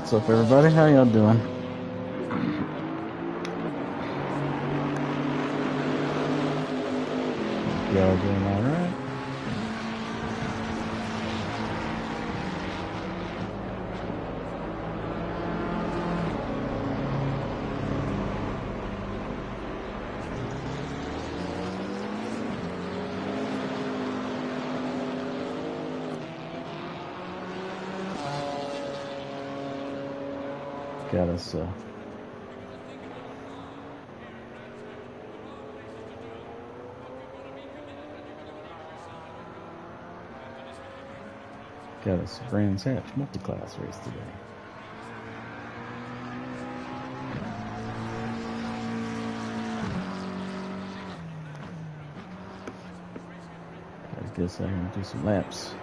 What's up, everybody? How y'all doing? Y'all doing all right? Got us a Brands Hatch Multiclass race today. I guess I can do some laps.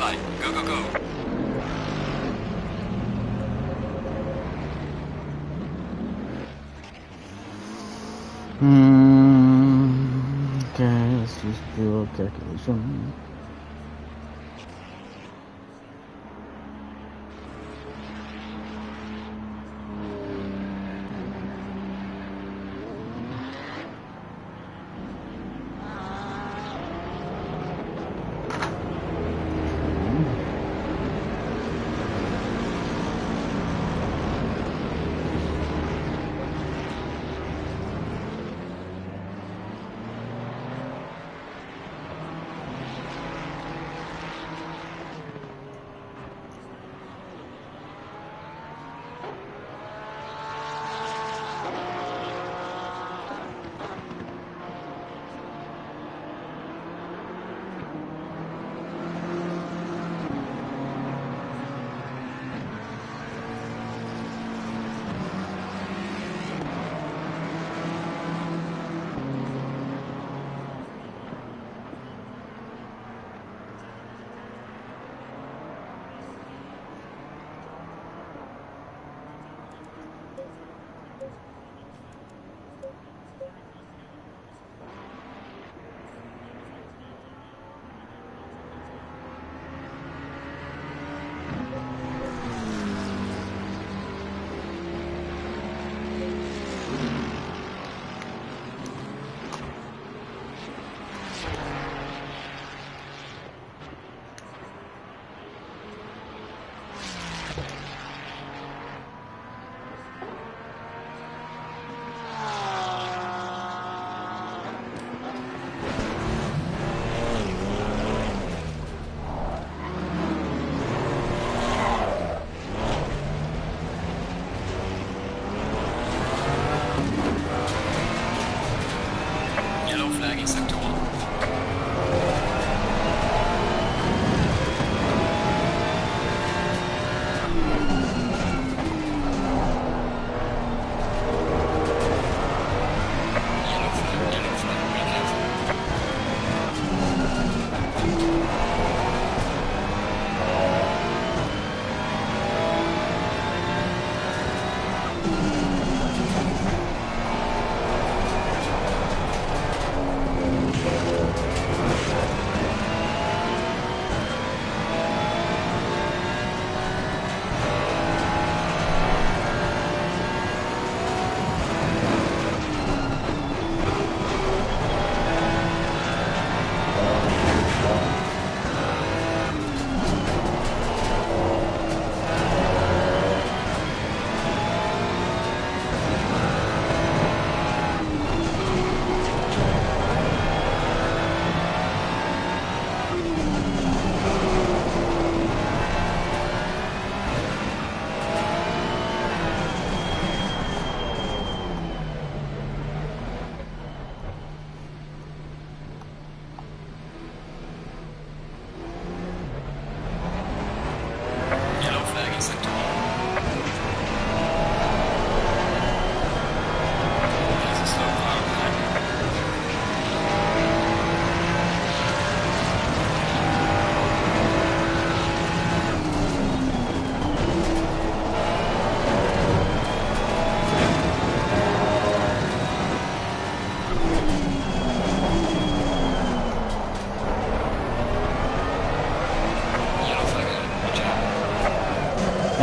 Ferrai. Go, go, go. Okay, let's just do a calculation.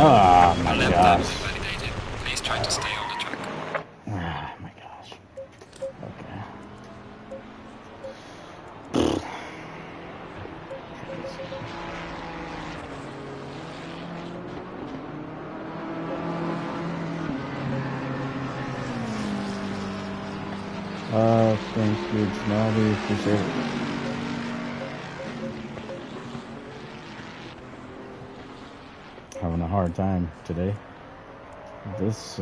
Oh my gosh. Please try to stay on the track. Oh my gosh. Okay. Thank you, Janelle. Appreciate it. Having a hard time today. This.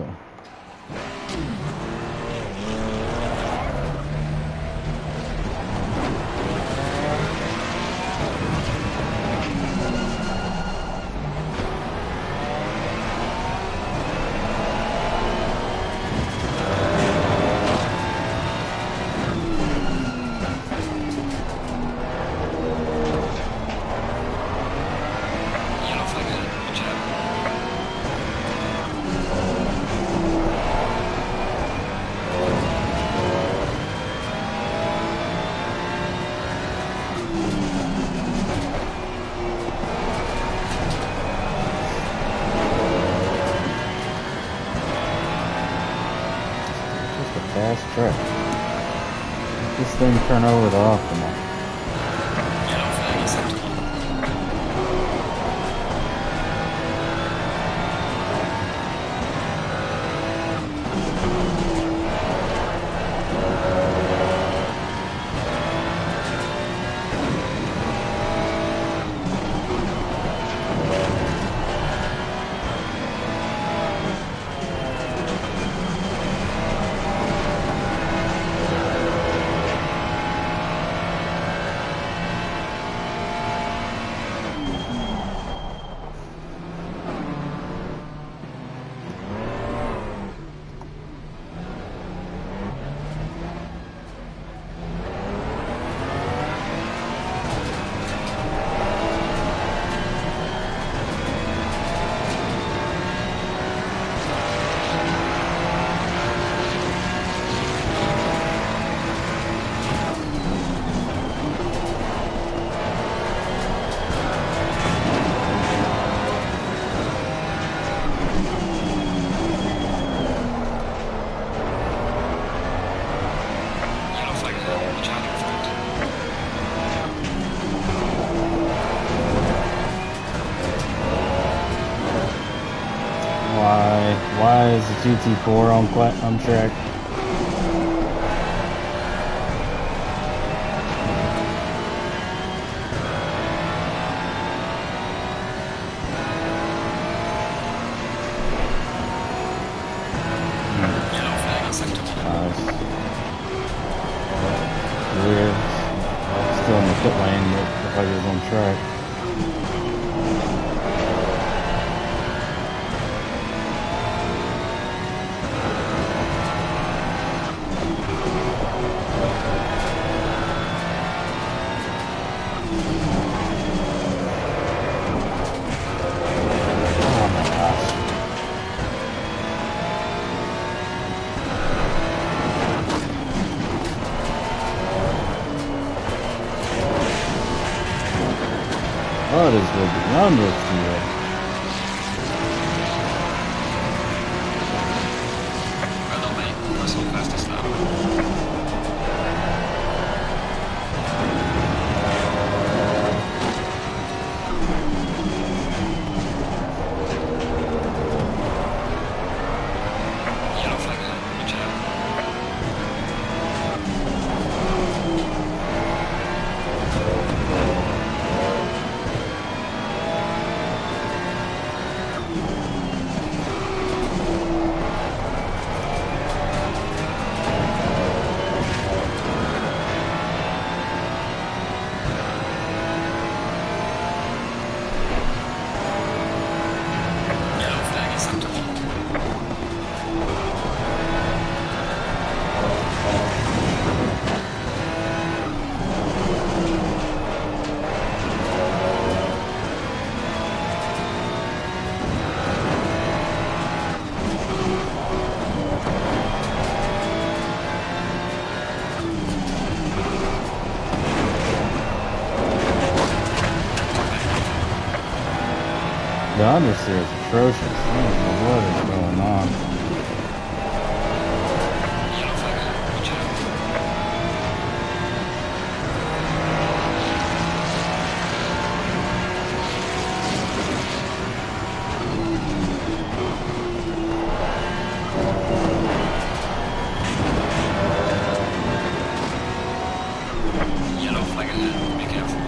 fast track. Let this thing turn over the optimal. Yellow flag acceptable. Why is the GT4 on track? Yellow flag acceptable. Nice. Weird. Still in the pit lane, but looked like it was on track. What is going on with you? Rather late. Personal fastest lap. Yellow flag ahead. Watch out. Yellow flag acceptable. The understeer is atrocious. I don't know what is going on. Yellow flag ahead. Watch out. Yellow flag ahead. Be careful.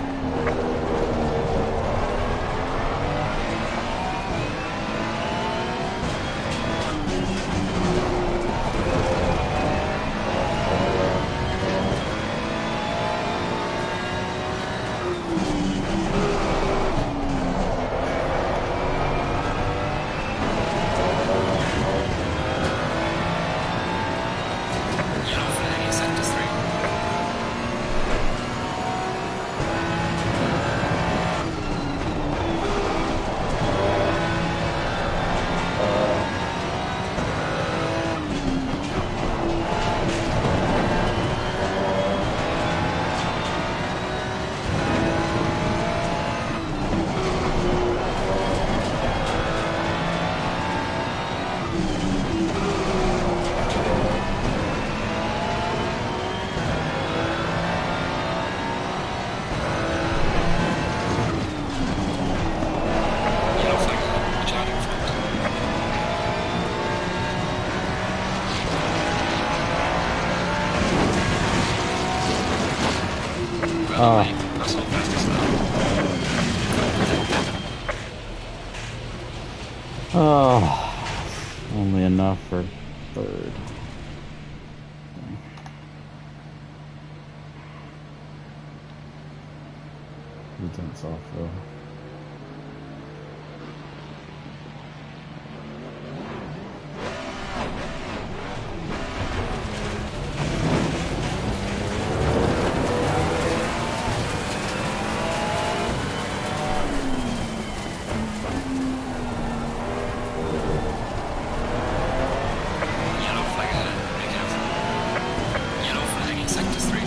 Oh. That's all fastest now. Oh. Only enough for third. It's off though. Yellow flag ahead. Be careful. Yellow flag in sector 3.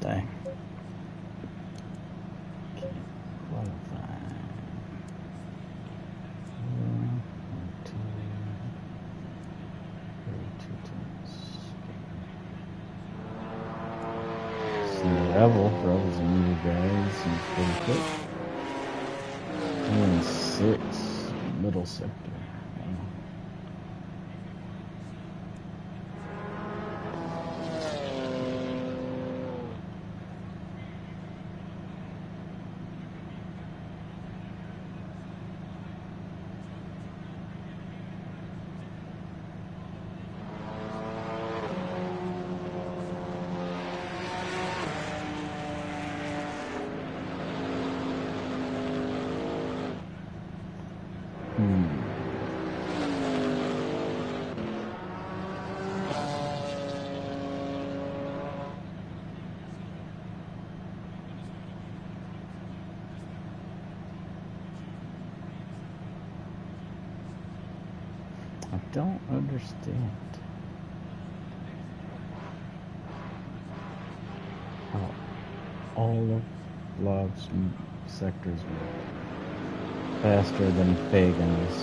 Dang. Can't qualify. Rebel's a new guy. Seems pretty quick. 6, middle sector. I don't understand how all of Love's sectors were faster than Fagan's.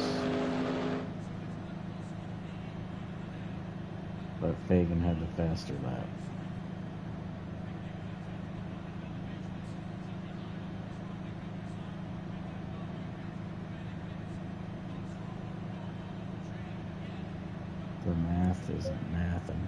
But Fagan had the faster lap. The math isn't mathing.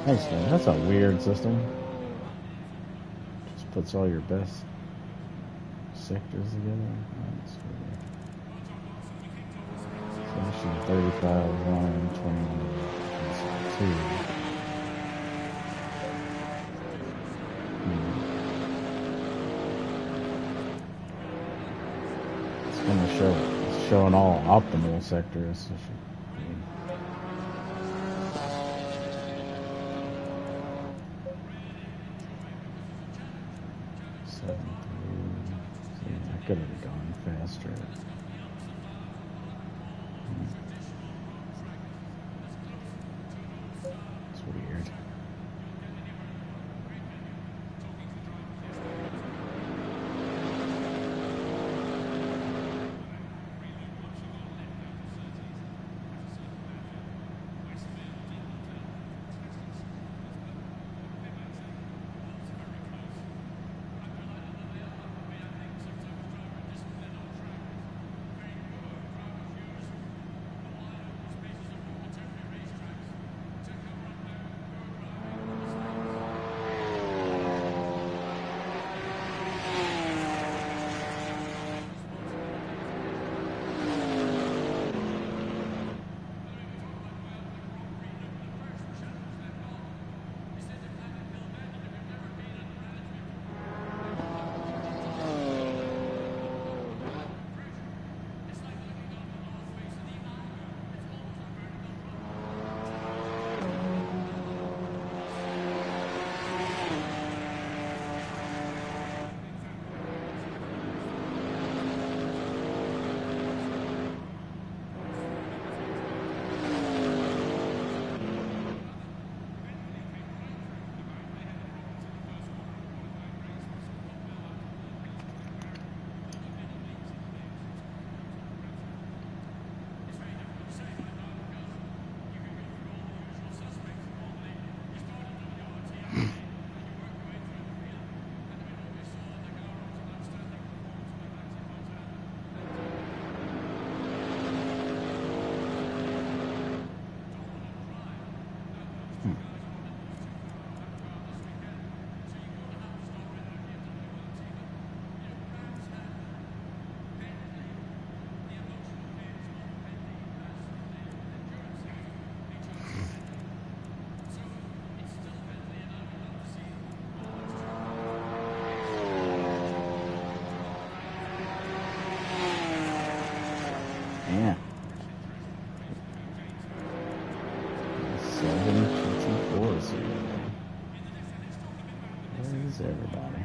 Thanks, man. That's a weird system. Just puts all your best sectors together. That's weird. So 35, 1, 21, 2. It's gonna show. It's showing all optimal sectors. 7, 3. See, I could have gone faster. Yeah. 7 GT4s here. Where is everybody?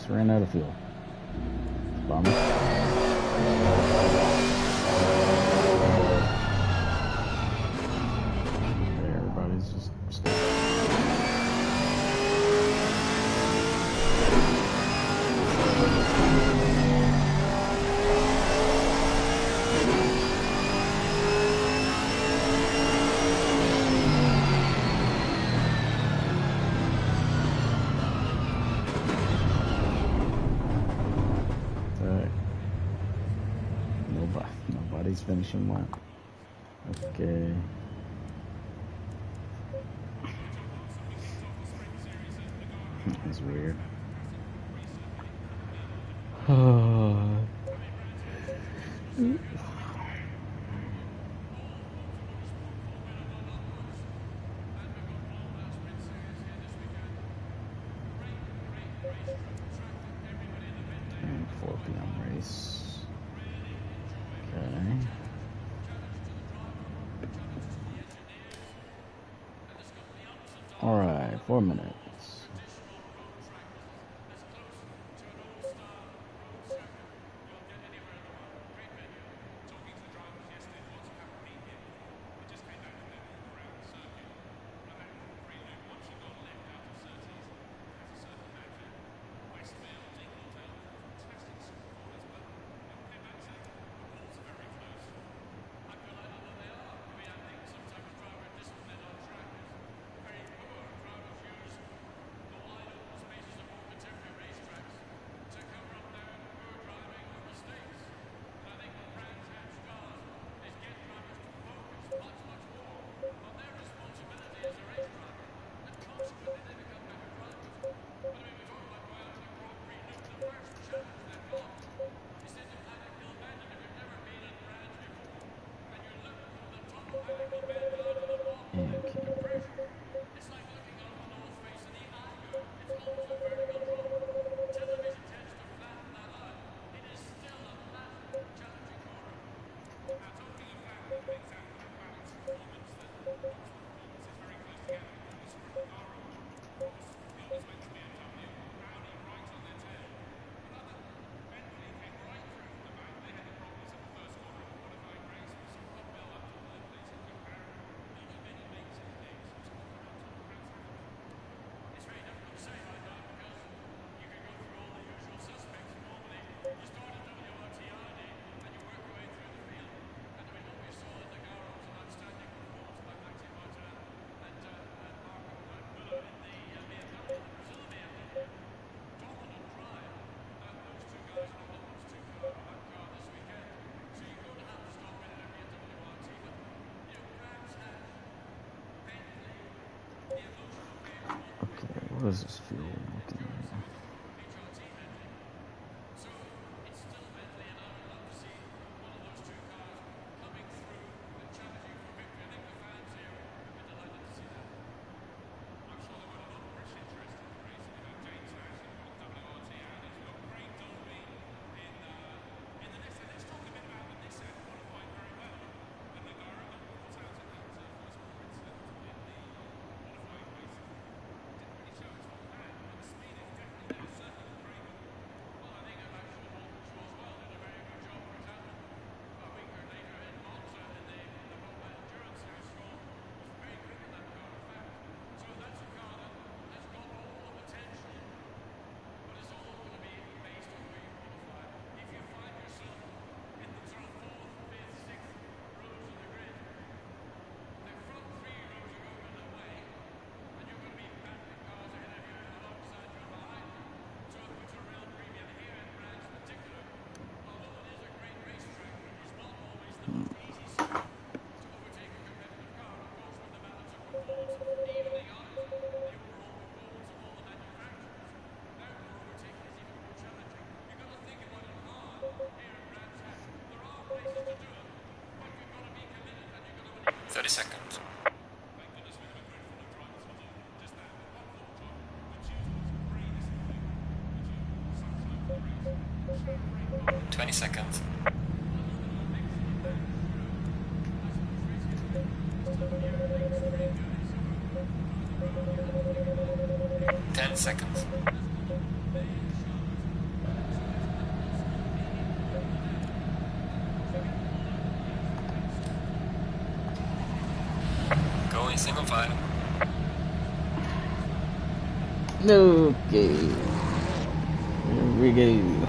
Ran out of fuel. Bummer. Everybody's just stuck. Nobody's finishing one. Okay. That's weird. And 4 p.m. race. Okay. All right, 4 minutes. What is this fuel? Okay. Seconds. 20 seconds. 10 seconds. Going single file. Okay. Here we go.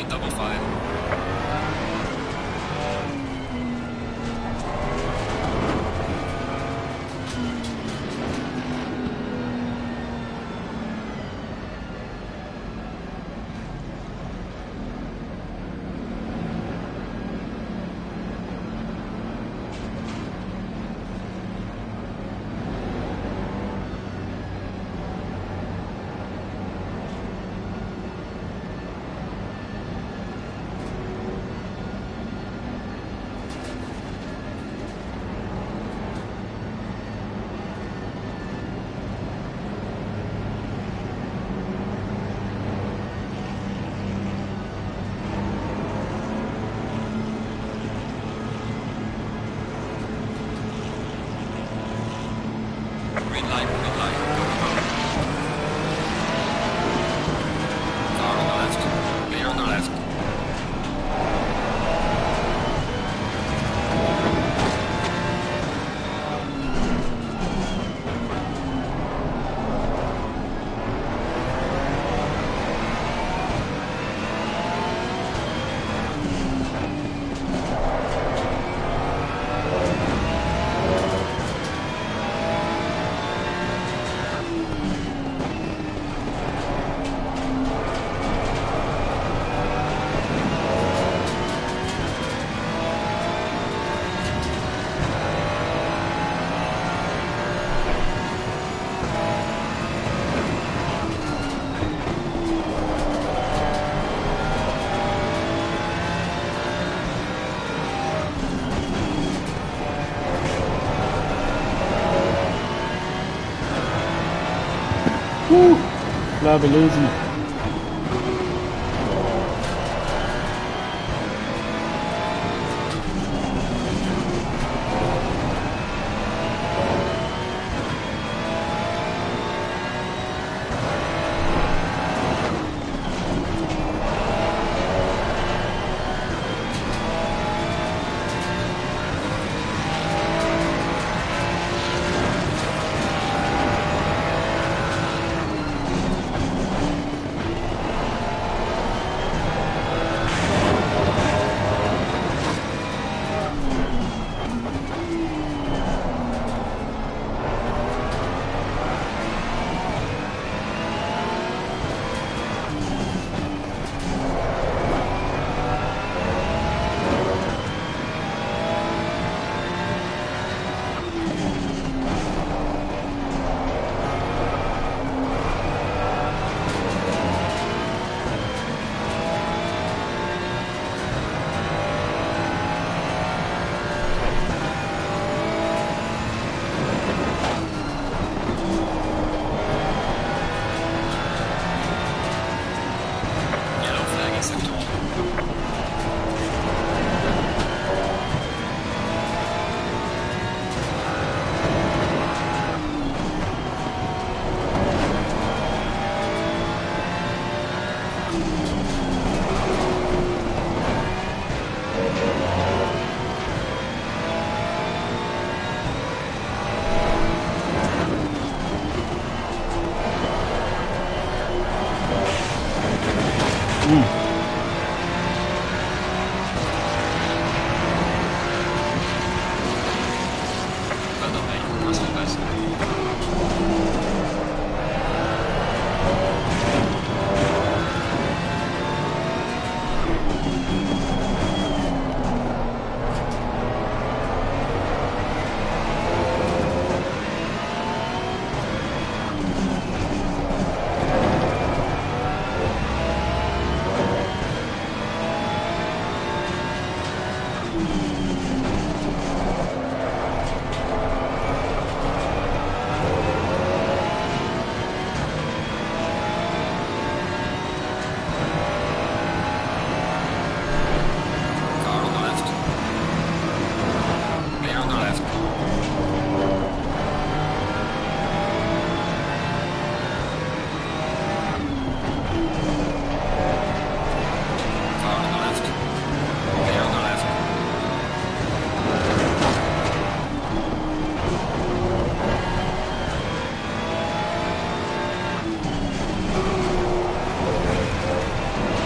Double file. Green light, go, go. Woo! I'll be losing it.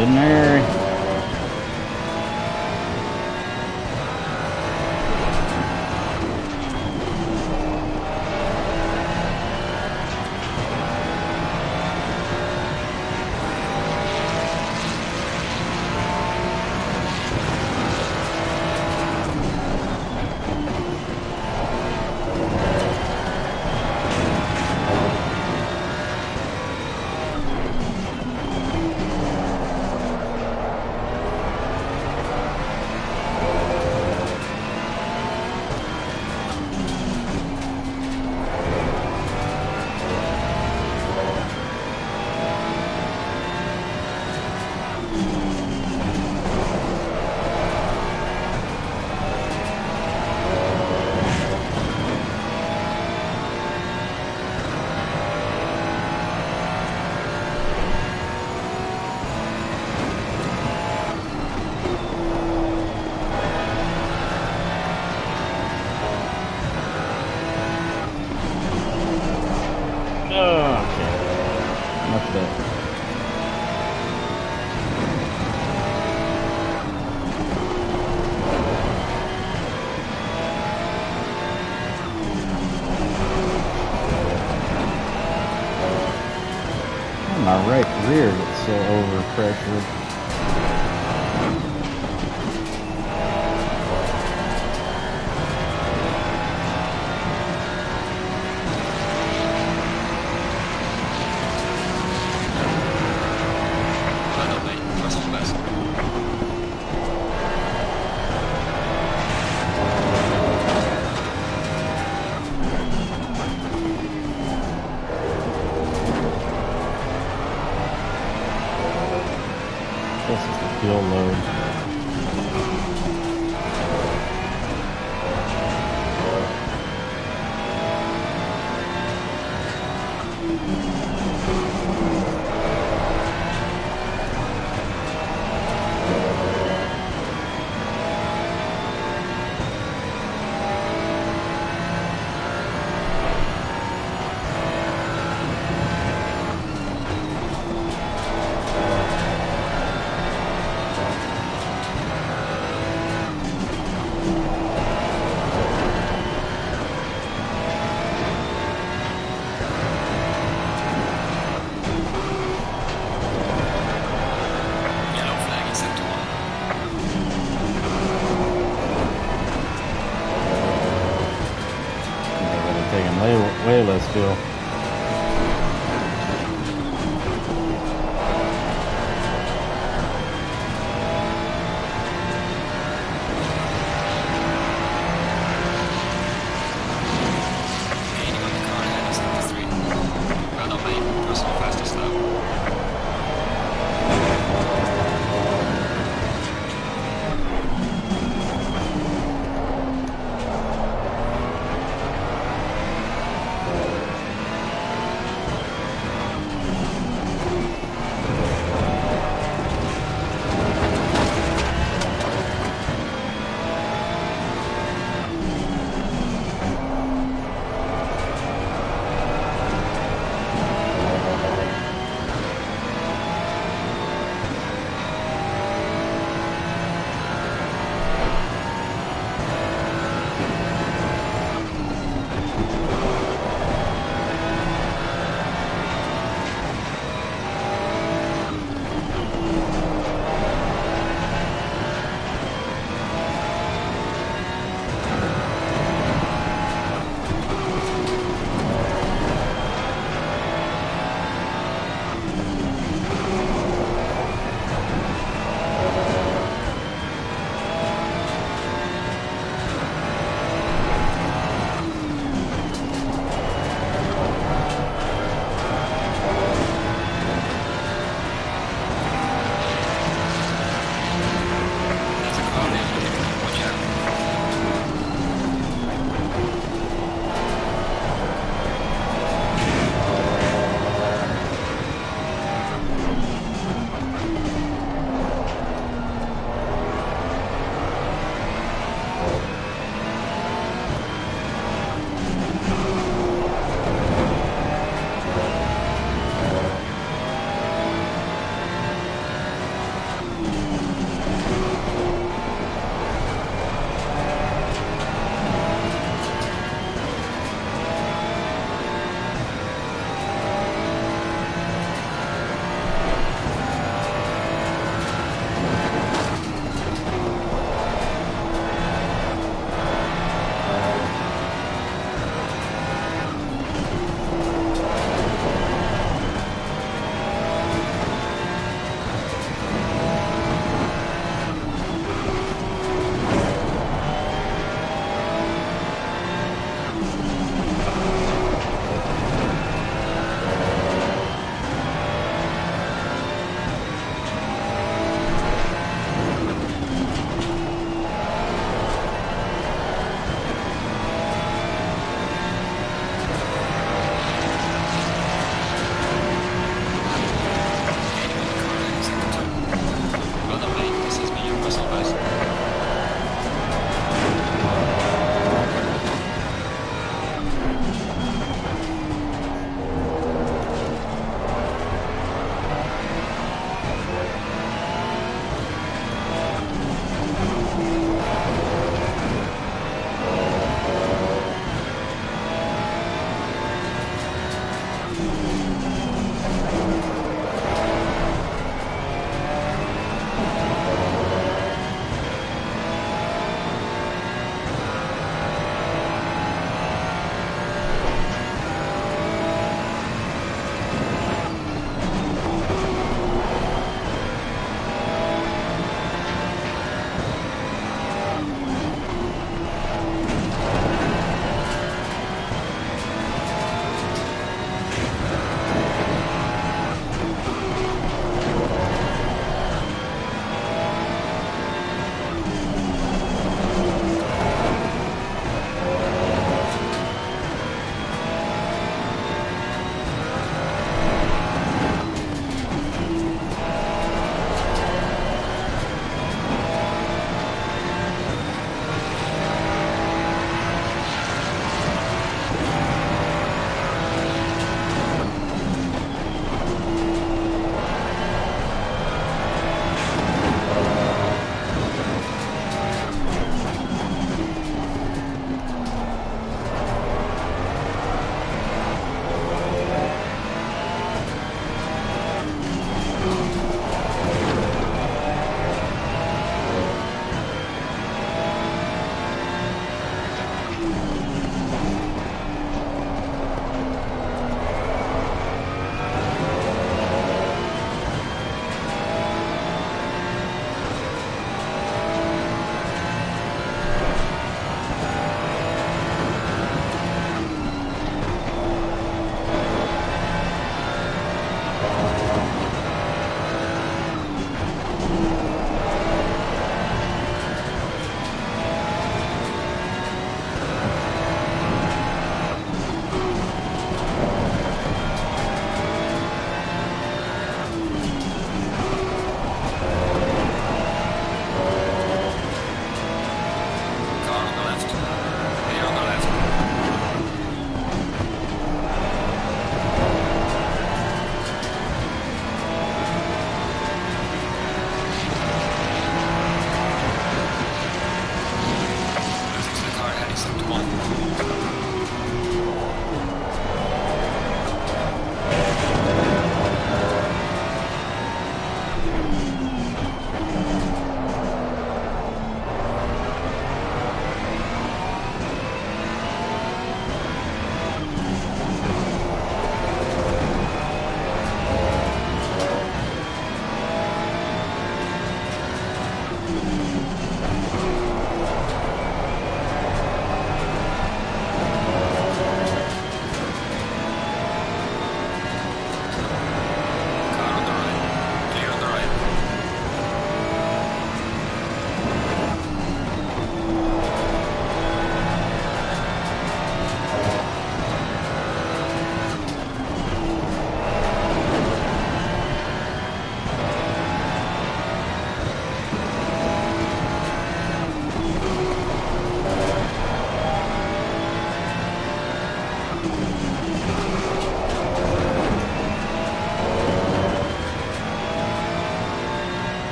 In there. My right rear gets so overpressured. full load. Yellow flag in sector 1. They're gonna take him way less fuel. Gaining on the car ahead of sector 3. Well done, mate. Personal fastest lap.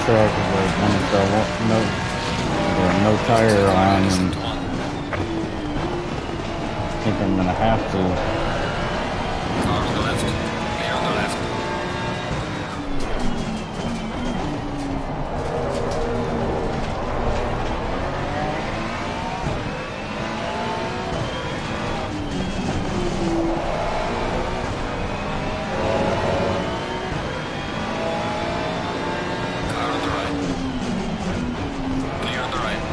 truck is like when it's got no tire on, and I think I'm gonna have to. Car on the left. Clear on the left. Car on the right. Clear on the right.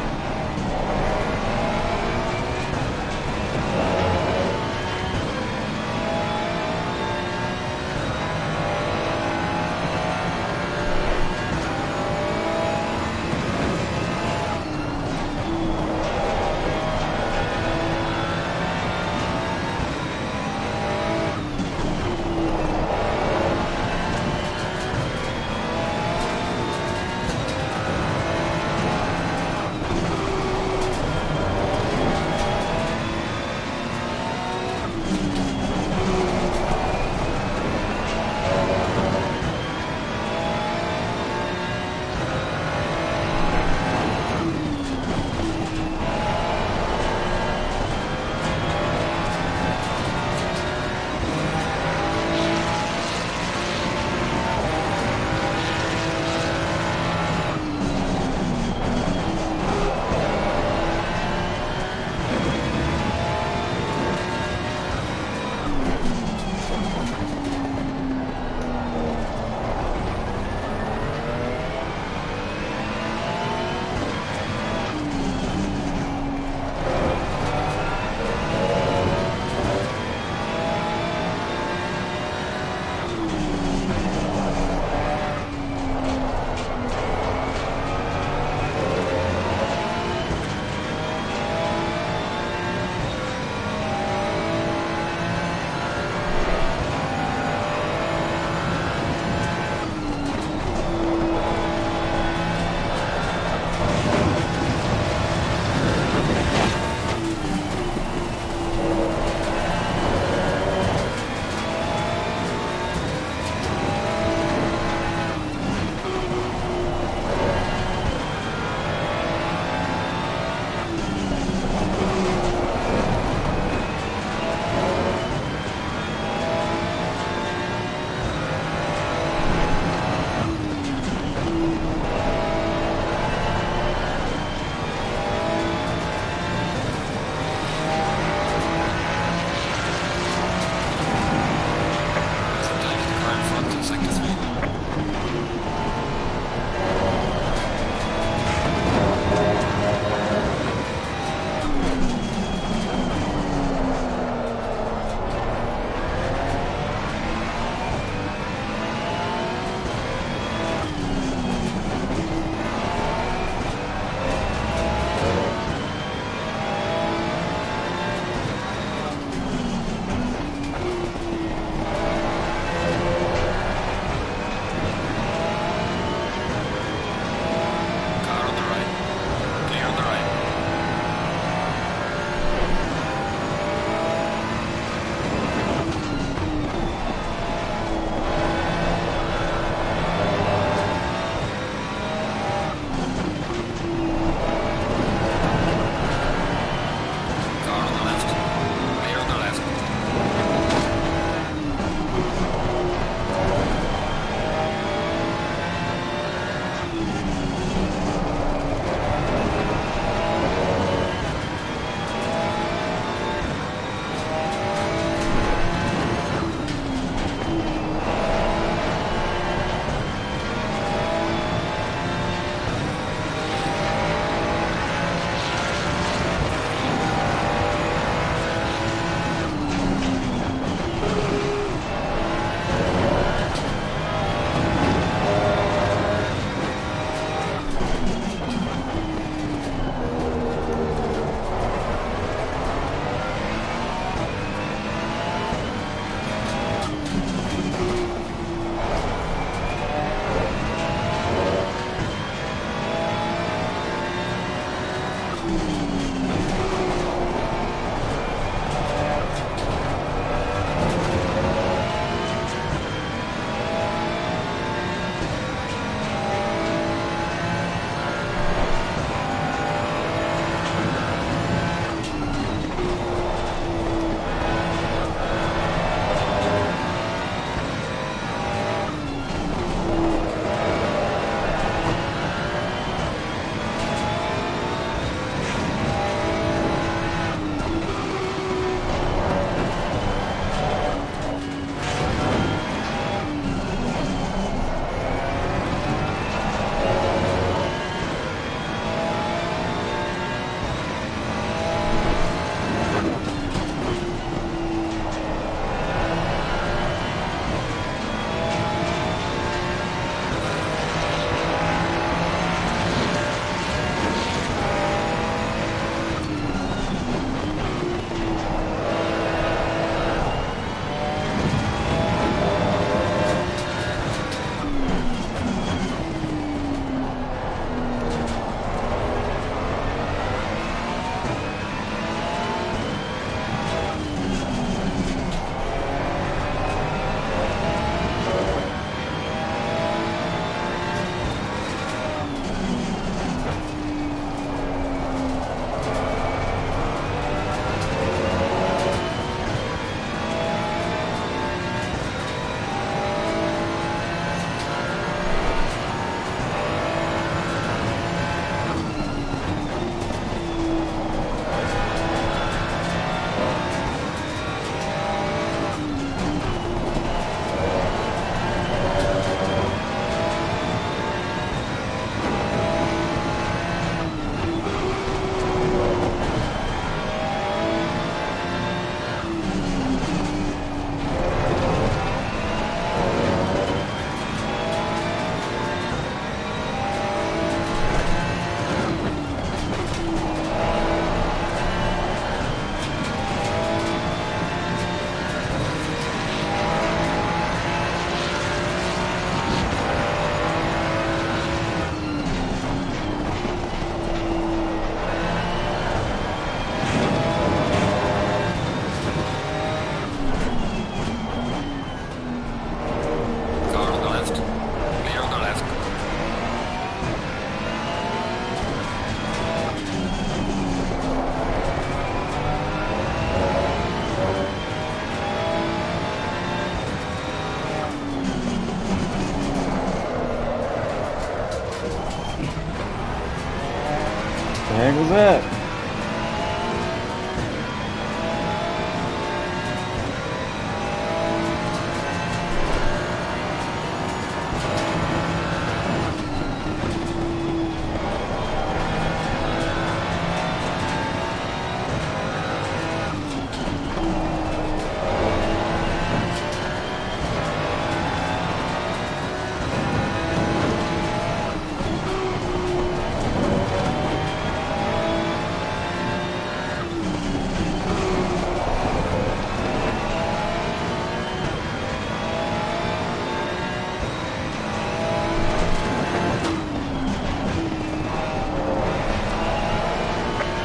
heck was that?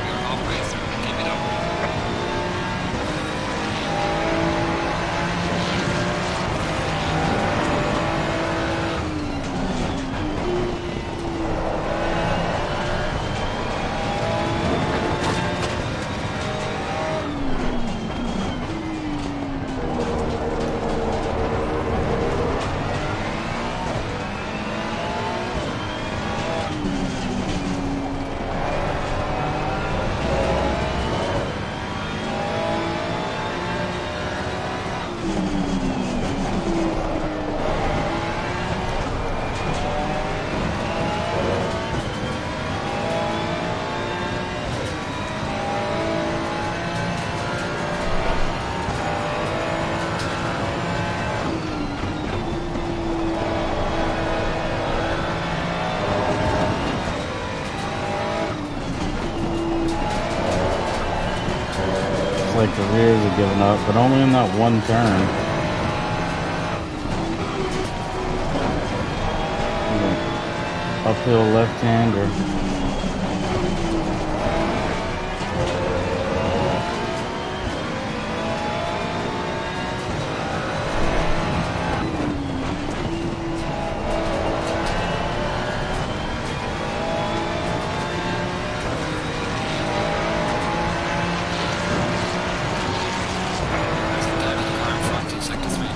You're halfway through. Keep it up. It's like the rears are giving up, but only in that one turn. Uphill left-hander. There's the guy with the car in front in sector 3.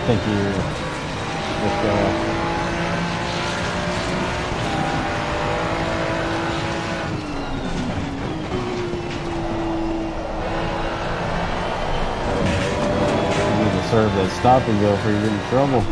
Thank you. Let's go. You need to serve that stop and go before you get in trouble.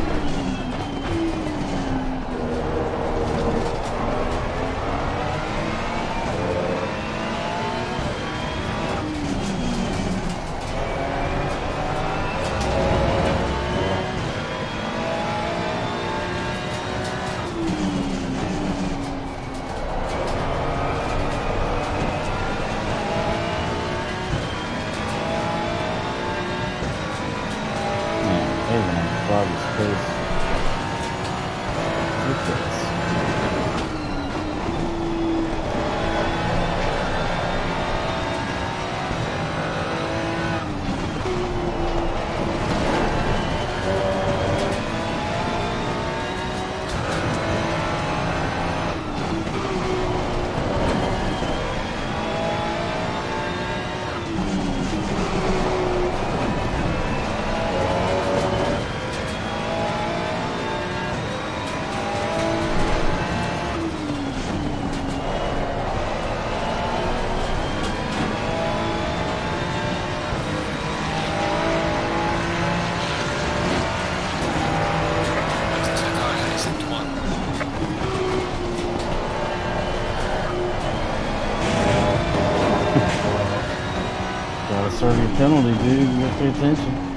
Bobby's face. Look at this. Gotta serve your penalty, dude. You gotta pay attention.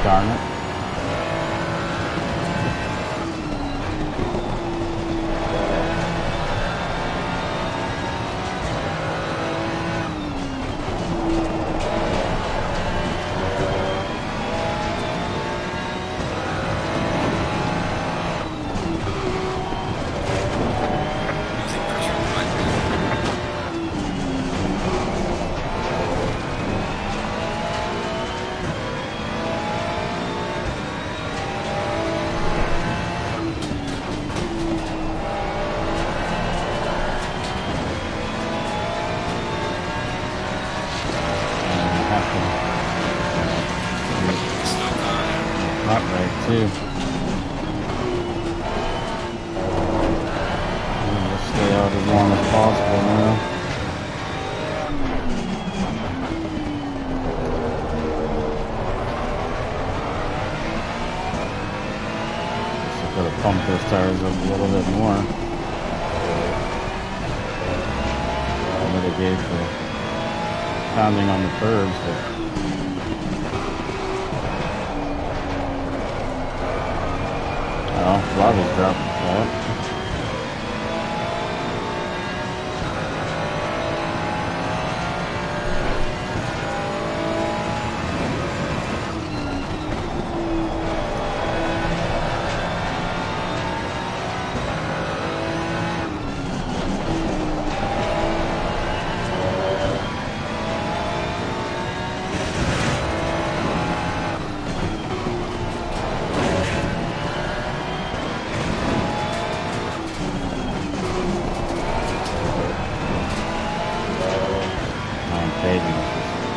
Darn it. Losing pressure on the right. Slow car. Not right, too. Just stay out as long as possible now. Just gotta pump those tires up a little bit more. Mitigate the pounding on the curbs, but lobby's dropping flat.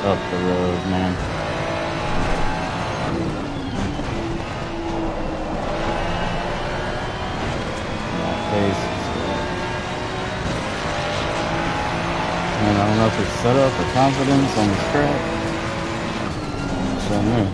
Up the road, man. My face is, man, I don't know if it's setup or confidence on the track. So new.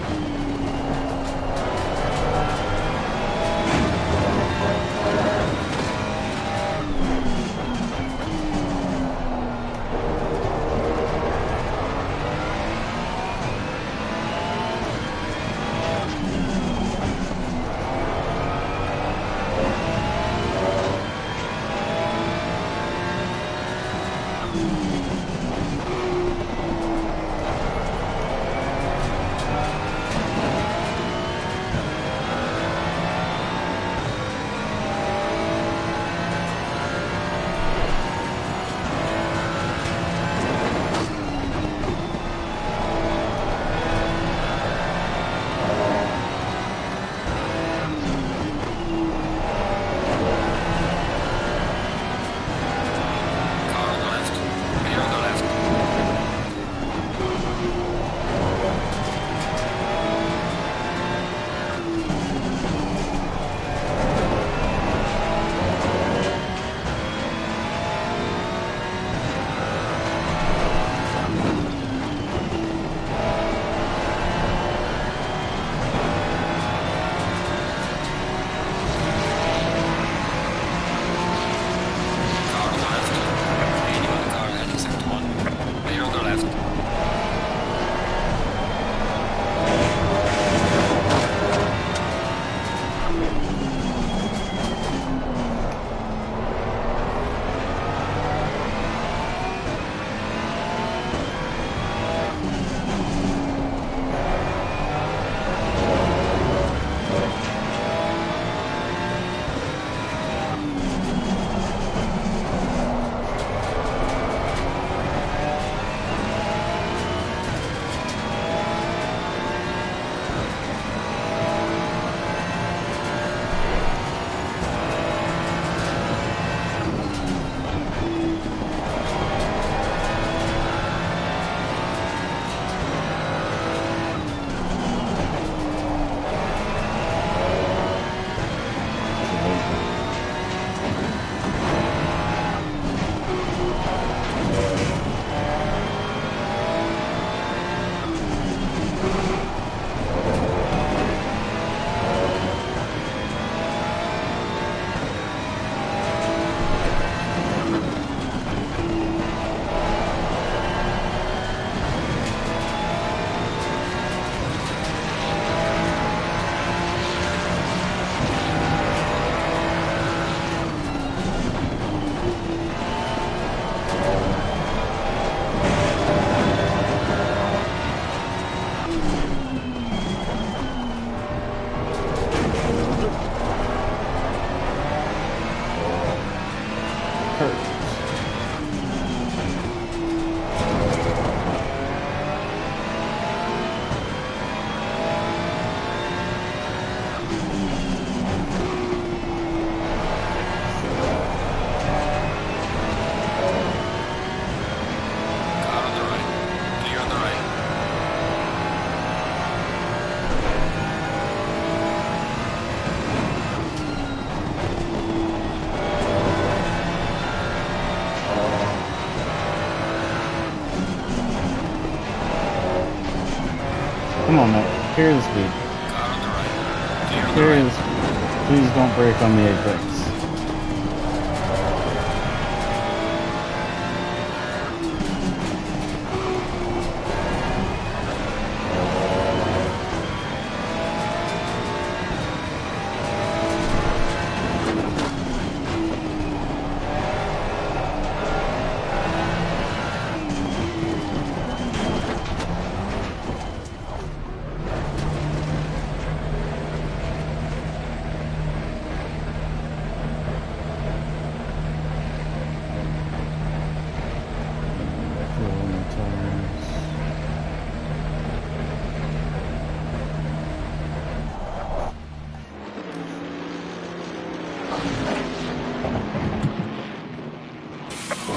Car left. Rear Come on, man. Carry the speed. Car on the right. Clear on the Carry right. the speed. Please don't break on the apex.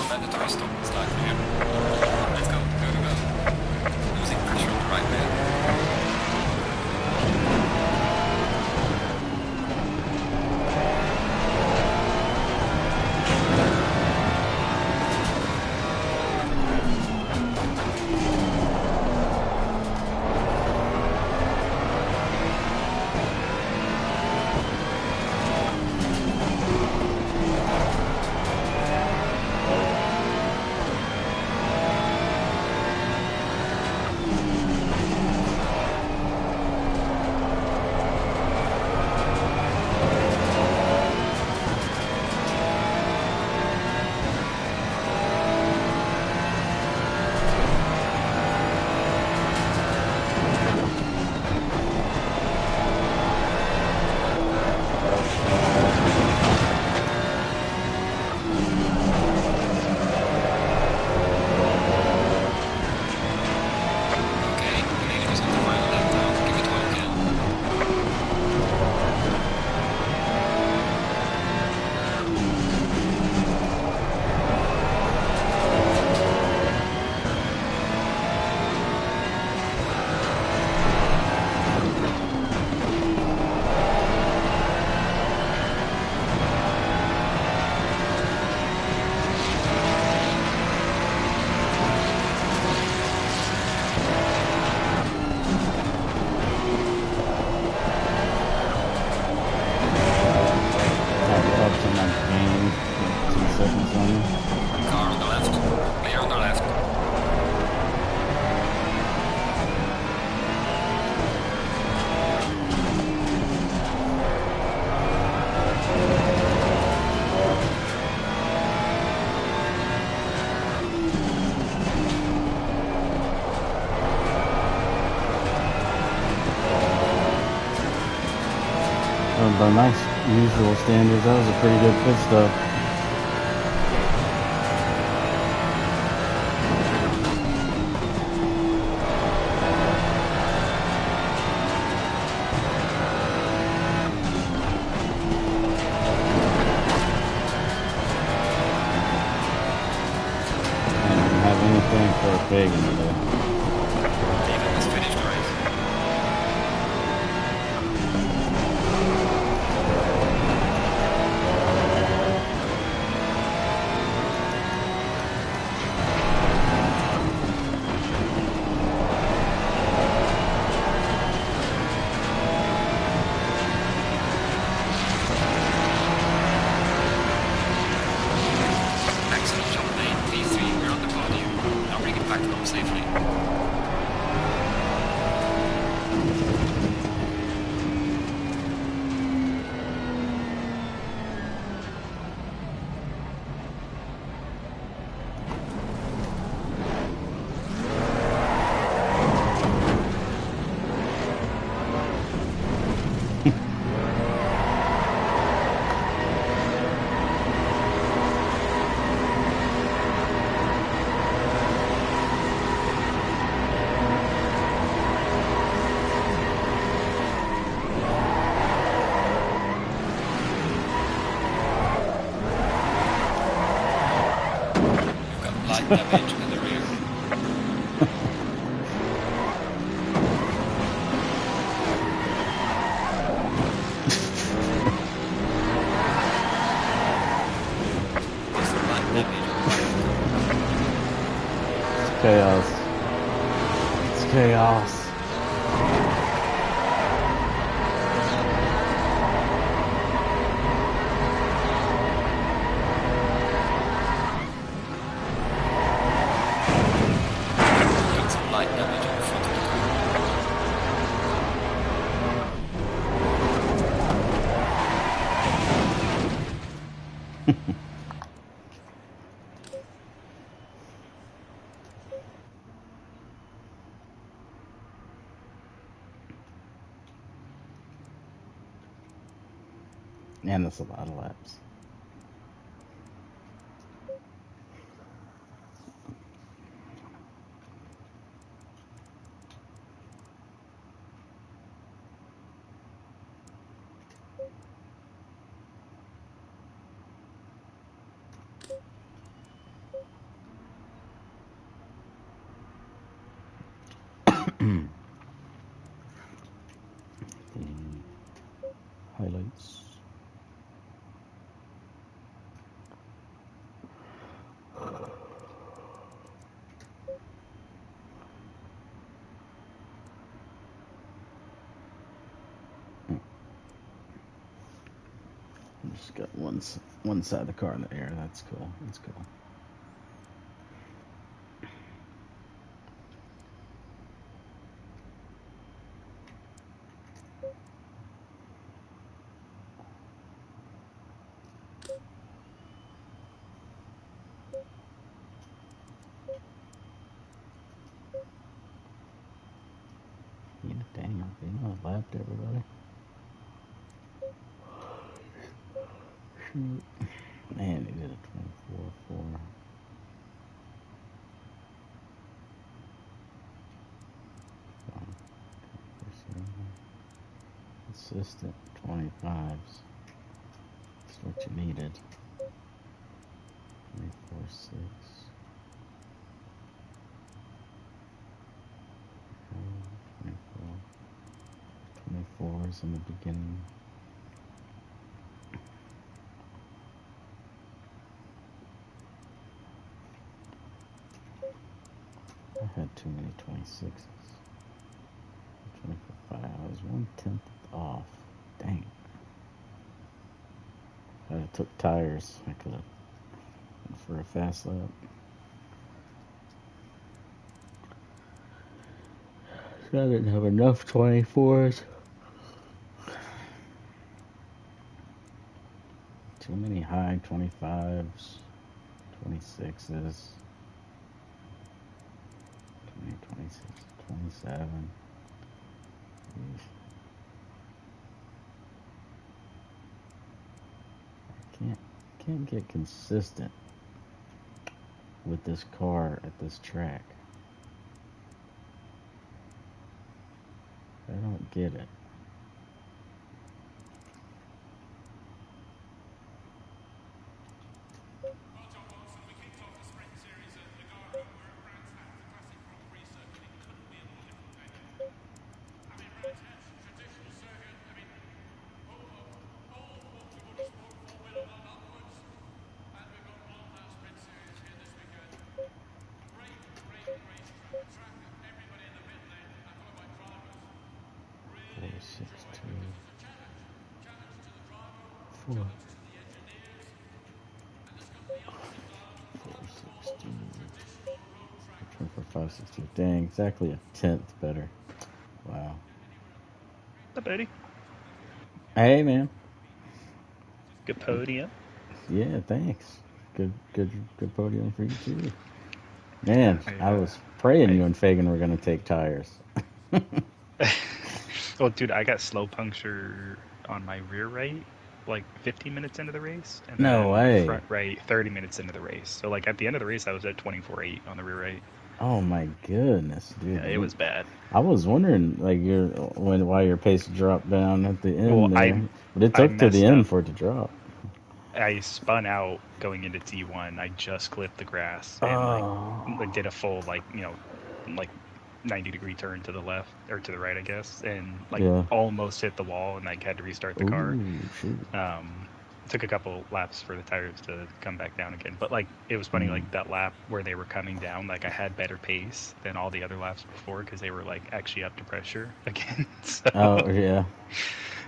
Mandatory stop and start here. Let's go, go, go, go. Losing pressure on the right man. Car on the left. Clear on the left. By my usual standards, that was a pretty good pit stop. I don't have anything for a Fagan today. Fagan has finished the race. Excellent job, mate. P3, we're on the podium. Now bring it back home safely. Light damage in the rear. Chaos. It's chaos. light damage on the front of the car. And that's a lot of laps. Highlights. Just got one side of the car in the air. That's cool. That's cool. Yeah, dang, I lapped everybody. Shoot. Man, he did a 24-4. Consistent 25s. That's what you needed. 24-6. 24s in the beginning. I had too many 26s. 25. I was 1/10 off. Dang. If I took tires, I could have went for a fast lap. So I didn't have enough 24s. Too many high 25s, 26s, 26, 27. Can't get consistent with this car at this track. I don't get it. Dang, exactly a 10th better. Wow. What's up, Eddie? Hey, man. Good podium. Yeah, thanks. Good podium for you too. Man, I was praying you and Fagan were gonna take tires. Well, dude, I got slow puncture on my rear right, like 15 minutes into the race, and No then way. front right 30 minutes into the race. So, like, at the end of the race, I was at 24.8 on the rear right. Oh my goodness, dude! Yeah, it was bad. I was wondering, like, why your pace dropped down at the end Well, there, but it I took to the messed end up. for it to drop. I spun out going into T1. I just clipped the grass and like did a full like 90-degree turn to the left or to the right, I guess, and like Yeah. almost hit the wall and like had to restart the car. Ooh, shoot. Took a couple laps for the tires to come back down again, but like it was funny, like that lap where they were coming down, like I had better pace than all the other laps before because they were like actually up to pressure again. So Oh yeah.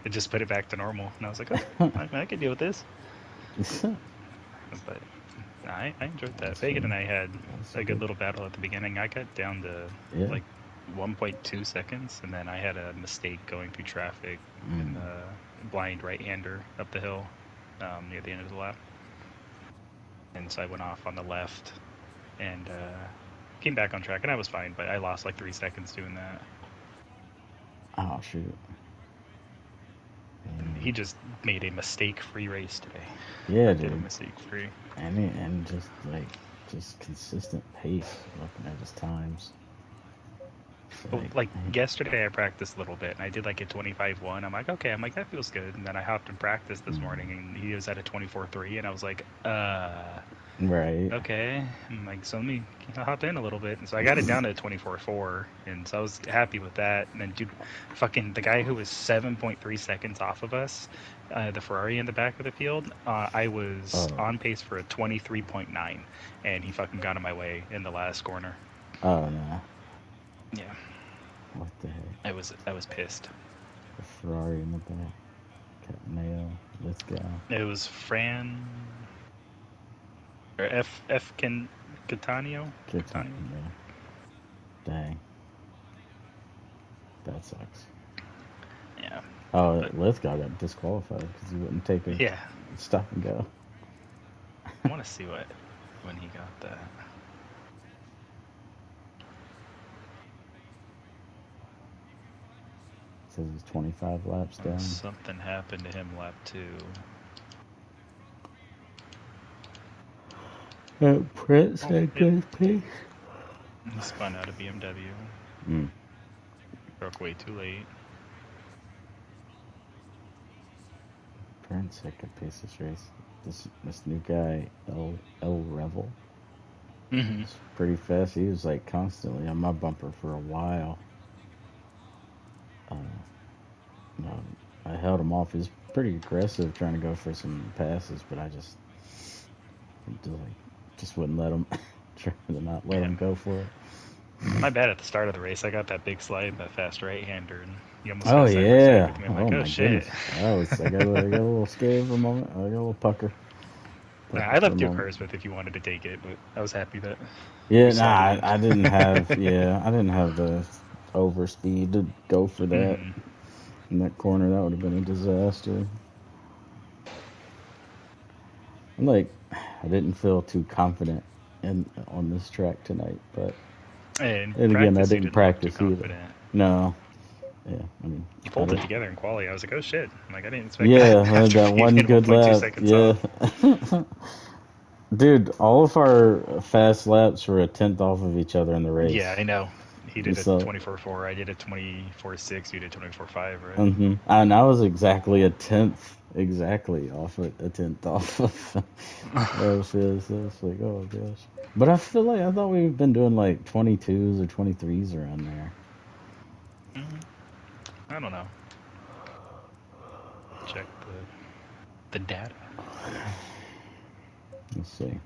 it just put it back to normal, and I was like, oh, I could deal with this. But I enjoyed that. That's Fagan fun. and I had That's a good good. little battle at the beginning. I got down to Yeah. like 1.2 seconds, and then I had a mistake going through traffic in the blind right-hander up the hill near the end of the lap. And so I went off on the left and came back on track, and I was fine, but I lost like 3 seconds doing that. Oh, shoot. And he just made a mistake-free race today. Yeah, Did a dude. mistake-free. And just consistent pace, looking at his times. But like yesterday, I practiced a little bit, and I did like a 25.1. I'm like, okay, that feels good. And then I hopped in practice this morning, and he was at a 24.3, and I was like, Right. okay. I'm like, so let me hop in a little bit. And so I got it down to 24.4, and so I was happy with that. And then, dude, fucking the guy who was 7.3 seconds off of us, the Ferrari in the back of the field, I was on pace for a 23.9, and he fucking got in my way in the last corner. Oh, no. Yeah. What the heck? I was pissed. The Ferrari in the back. Got nail. Let's go. It was Fran or F Catania. Catania. Dang. That sucks. Yeah. Oh, Lithgow got disqualified because he wouldn't take a stop and go. I want to see when he got that. Says he's 25 laps down. Something happened to him lap 2. Prince had good pace. He spun out of BMW. Broke way too late. Prince had good pace this race. This new guy, El Revel. He's pretty fast. He was like constantly on my bumper for a while. I held him off. He's pretty aggressive trying to go for some passes, but I just wouldn't let him. Trying to not let him go for it. My bad at the start of the race. I got that big slide, that fast right-hander, and he almost got side with me. I'm like, my shit. Goodness. I got a little scared for a moment. I got a little pucker. I left you a curse with if you wanted to take it, but I was happy that. Yeah, I didn't have. I didn't have the overspeed to go for that. In that corner, that would have been a disaster. I didn't feel too confident on this track tonight, but and again, I didn't practice either. No. Yeah, I mean, you pulled it together in quali. I was like, oh shit! I didn't expect that. Yeah, that one good lap. Yeah. Dude, all of our fast laps were a tenth off of each other in the race. Yeah, I know. He did a 24.4. I did a 24.6. You did 24.5, right? And I was exactly a tenth, off a tenth off of those. It's like, oh gosh. But I thought we've been doing like 22s or 23s around there. I don't know. Check the data. Let's see.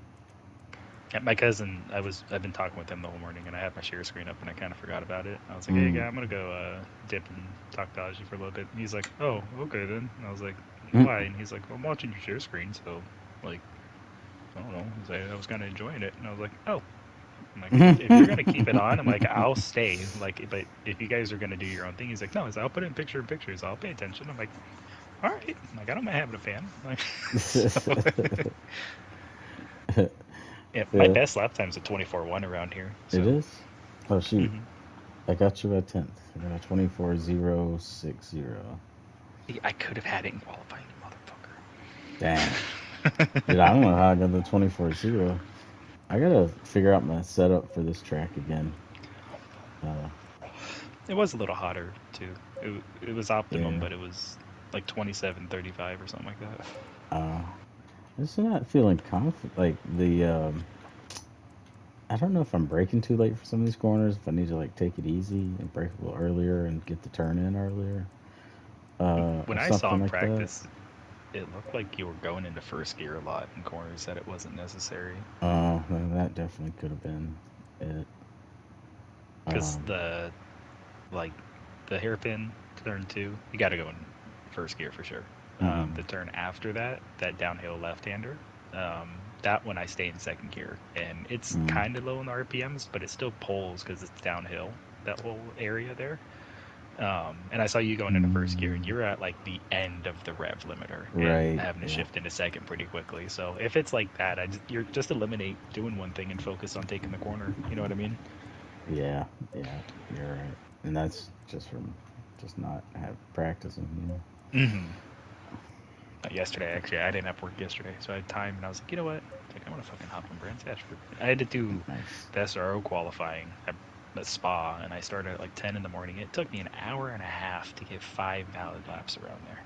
Yeah, my cousin, I've been talking with him the whole morning, and I had my share screen up, and I kind of forgot about it. I was like, hey, guy, I'm going to go dip and talk to Aji for a little bit. And he's like, oh, okay, then. And I was like, why? And he's like, well, I'm watching your share screen, so, like, I don't know. He's like, I was kind of enjoying it. And I was like, oh. I'm like, if you're going to keep it on, I'm like, I'll stay. Like, but if you guys are going to do your own thing, he's like, no, I'll put it in pictures. I'll pay attention. I'm like, all right. I'm like, I don't mind having a fan. Like, yeah, my best lap time's a 24.1 around here. So. It is? Oh, shoot. I got you at 10th. I got a 24.060. I could have had it in qualifying, you motherfucker. Dang. Dude, I don't know how I got the 24.0. I gotta figure out my setup for this track again. It was a little hotter, too. It was optimum, but it was like 27.35 or something like that. I'm just not feeling confident. Like, I don't know if I'm braking too late for some of these corners, if I need to, like, take it easy and brake a little earlier and get the turn in earlier. When I saw him practice, it looked like you were going into first gear a lot in corners, that it wasn't necessary. Oh, that definitely could have been it. Because the hairpin turn 2, you got to go in first gear for sure. The turn after that downhill left-hander, that one I stay in second gear, and it's kind of low in the RPMs, but it still pulls because it's downhill, that whole area there. And I saw you going into first gear, and you're at like the end of the rev limiter, and Right. having to Yeah. shift into second pretty quickly. So if it's like that, you're just eliminate doing one thing and focus on taking the corner. You know what I mean? Yeah. Yeah. You're right. And that's just from just not have practicing. Mm-hmm. Yesterday, actually, I didn't have work yesterday, so I had time, and I was like, you know what? Like, I want to fucking hop on Brands. Yeah, sure. I had to do Nice. the SRO qualifying at Spa, and I started at like 10 in the morning. It took me an hour and a half to get 5 valid laps around there.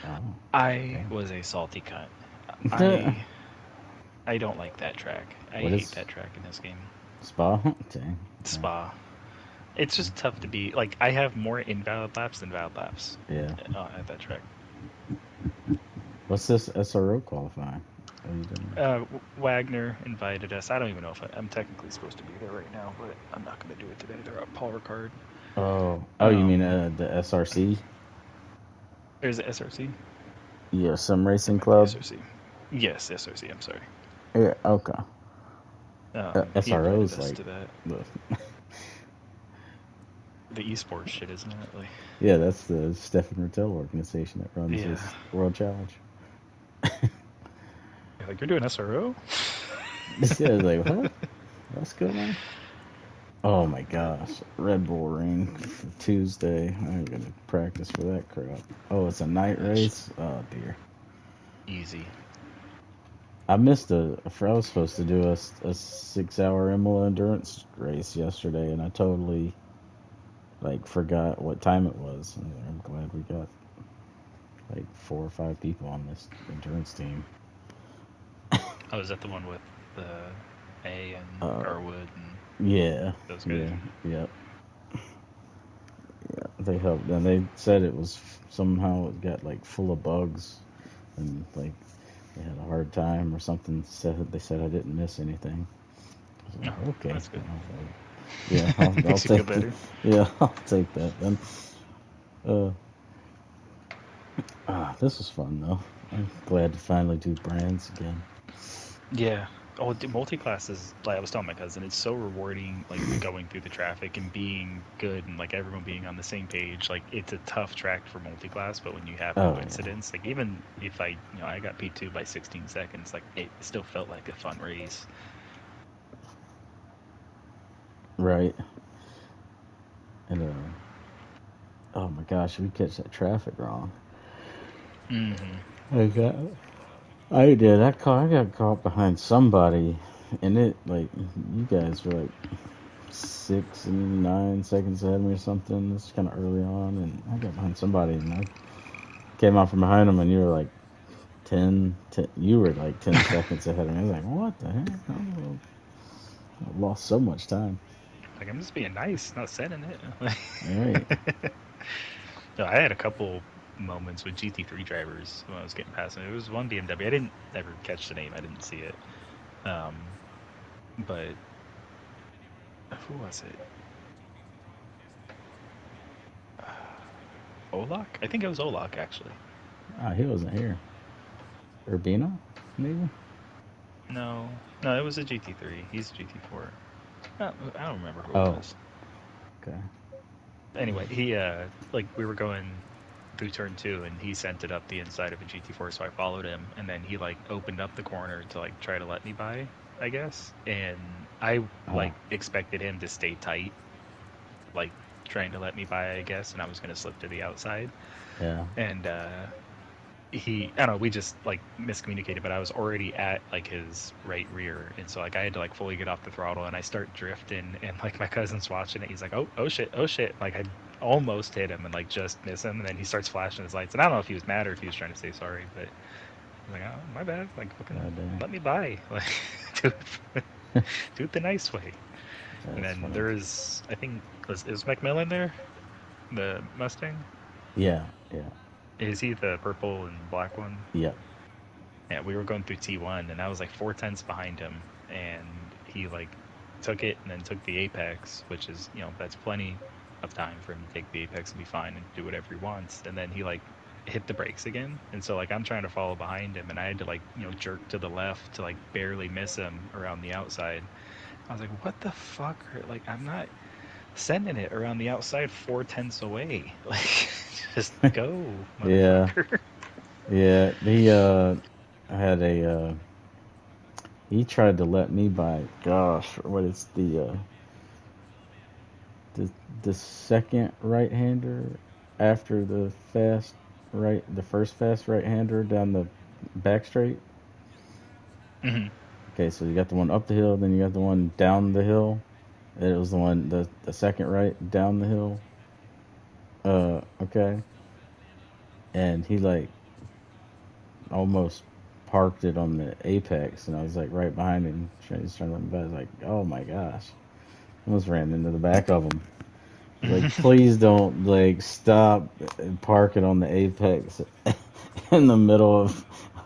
Oh. I Damn. was a salty cunt. I don't like that track. I What hate is that track in this game. Spa? Dang. Spa. It's just tough to be like. I have more invalid laps than valid laps Yeah. at that track. What's this SRO qualifying? What are you doing? Wagner invited us. I don't even know if I'm technically supposed to be there right now, but I'm not going to do it today. They're at Paul Ricard. Oh, you mean the SRC? There's the SRC. Yeah, some It racing might be club. SRC. Yes, SRC. I'm sorry. Yeah. Okay. He invited SRO's us like to that. the The esports shit, isn't it? Like, yeah, that's the Stefan Rattel organization that runs yeah. this World Challenge. Like, you're doing SRO? Yeah, like what? What's going on? Oh my gosh, Red Bull Ring for Tuesday. I'm gonna practice for that crap. Oh, it's a night race. Oh dear. Easy. I missed I was supposed to do a 6 hour Imola endurance race yesterday, and I totally like forgot what time it was. I'm glad we got like 4 or 5 people on this endurance team. Oh, is that the one with the A and Uh, Garwood and yeah, those guys? yeah, yep, yeah. They helped, and they said it was somehow it got like full of bugs, and like they had a hard time or something. They said I didn't miss anything. I was No, like, okay, that's good. yeah, I'll Makes you feel take the better. yeah, I'll take that then. Uh, this was fun though. I'm glad to finally do brands again. Yeah. Oh, multi-class is like I was telling my cousin. It's so rewarding, like going through the traffic and being good and like everyone being on the same page. Like it's a tough track for multi-class, but when you have no Oh yeah, incidents, like even if I got P2 by 16 seconds, like it still felt like a fun race. right. And oh my gosh, we catch that traffic wrong. Mm-hmm. I got, I did. I got caught behind somebody, and it like you guys were like 6 and 9 seconds ahead of me or something. This is kind of early on, and I got behind somebody, and I came out from behind them, and you were like 10 you were like 10 seconds ahead of me. I was like, what the heck? I lost so much time. Like I'm just being nice, not sending it. All right. No, I had a couple moments with GT3 drivers when I was getting past them. It was one BMW. I didn't ever catch the name. I didn't see it. Um, but who was it? Olak? I think it was Olak actually. He wasn't here. Urbina, maybe. No, no, it was a GT3. He's a GT4. I don't remember who it Oh, was. okay. Anyway, he like we were going through turn two, and he sent it up the inside of a GT4, so I followed him, and then he like opened up the corner to like try to let me by, I guess, and I Oh, like expected him to stay tight, like trying to let me by, I guess, and I was gonna slip to the outside, yeah. and I don't know, we just like miscommunicated, but I was already at like his right rear, and so like I had to like fully get off the throttle, and I start drifting, and like my cousin's watching it. He's like, oh shit, oh shit, like I almost hit him and like just miss him, and then he starts flashing his lights, and I don't know if he was mad or if he was trying to say sorry, but I'm like, oh my bad, like fucking God damn. let me by, like do it, do it the nice way. And That's then funny. there is, I think, is Macmillan there, the Mustang? Yeah, yeah, Is he the purple and black one? yep. Yeah, we were going through T1, and I was like 4 tenths behind him, and he like took it and then took the apex, which is that's plenty of time for him to take the apex and be fine and do whatever he wants. And then he like hit the brakes again. And so like I'm trying to follow behind him, and I had to like jerk to the left to like barely miss him around the outside. I was like, what the fuck? Like I'm not sending it around the outside 4/10 away. Like just go, Yeah, motherfucker. yeah. I had a he tried to let me by. Gosh, what is the the second right-hander after the first fast right-hander down the back straight. Hmm. Okay, so you got the one up the hill, then you got the one down the hill. It was the second right down the hill. Okay, and he like almost parked it on the apex, and I was like right behind him. He's trying to let me by. I was like, oh my gosh, almost ran into the back of him. Like, please don't like stop and park it on the apex in the middle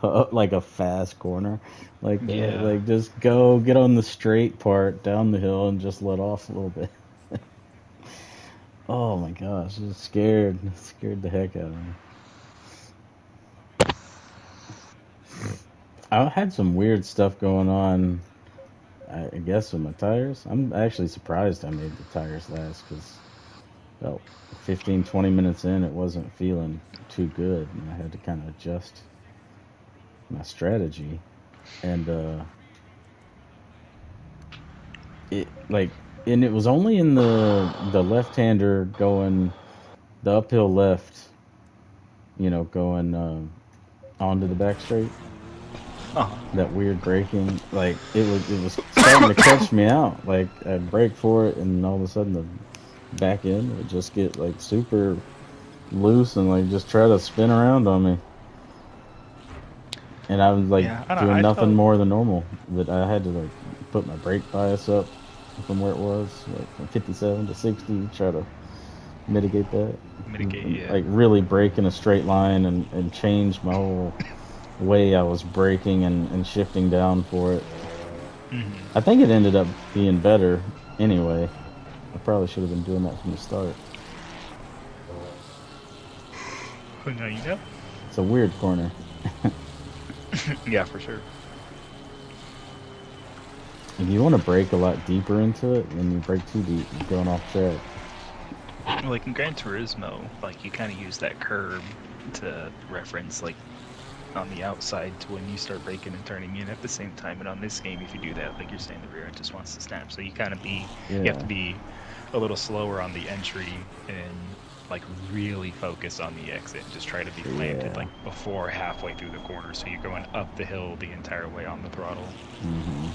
of like a fast corner like that. Yeah. Like, just go get on the straight part down the hill and just let off a little bit. Oh my gosh, it scared the heck out of me. I had some weird stuff going on, I guess, with my tires. I'm actually surprised I made the tires last because about 15, 20 minutes in, it wasn't feeling too good, and I had to kind of adjust my strategy. And it like, and it was only in the left-hander going the uphill left, going onto the back straight. Uh-huh. That weird braking, like it was starting to catch me out. Like I'd brake for it, and all of a sudden the back end would just get like super loose and like just try to spin around on me. And I was like Yeah, I don't know. doing I nothing felt more than normal. But I had to like put my brake bias up from where it was, like from 57 to 60, try to mitigate that. mitigate. And, Yeah. like really brake in a straight line and change my whole way I was braking and shifting down for it. Hmm. I think it ended up being better anyway. I probably should have been doing that from the start. Well, now you know. It's a weird corner. Yeah, for sure. If you want to brake a lot deeper into it, then you brake too deep, you're going off track. Like in Gran Turismo, like you kind of use that curb to reference like on the outside to when you start braking and turning in at the same time. And on this game, if you do that, like you're saying, the rear end just wants to snap. So you you have to Yeah, be a little slower on the entry and like really focus on the exit. Just try to be planted yeah. like before halfway through the corner, so you're going up the hill the entire way on the throttle. Hmm.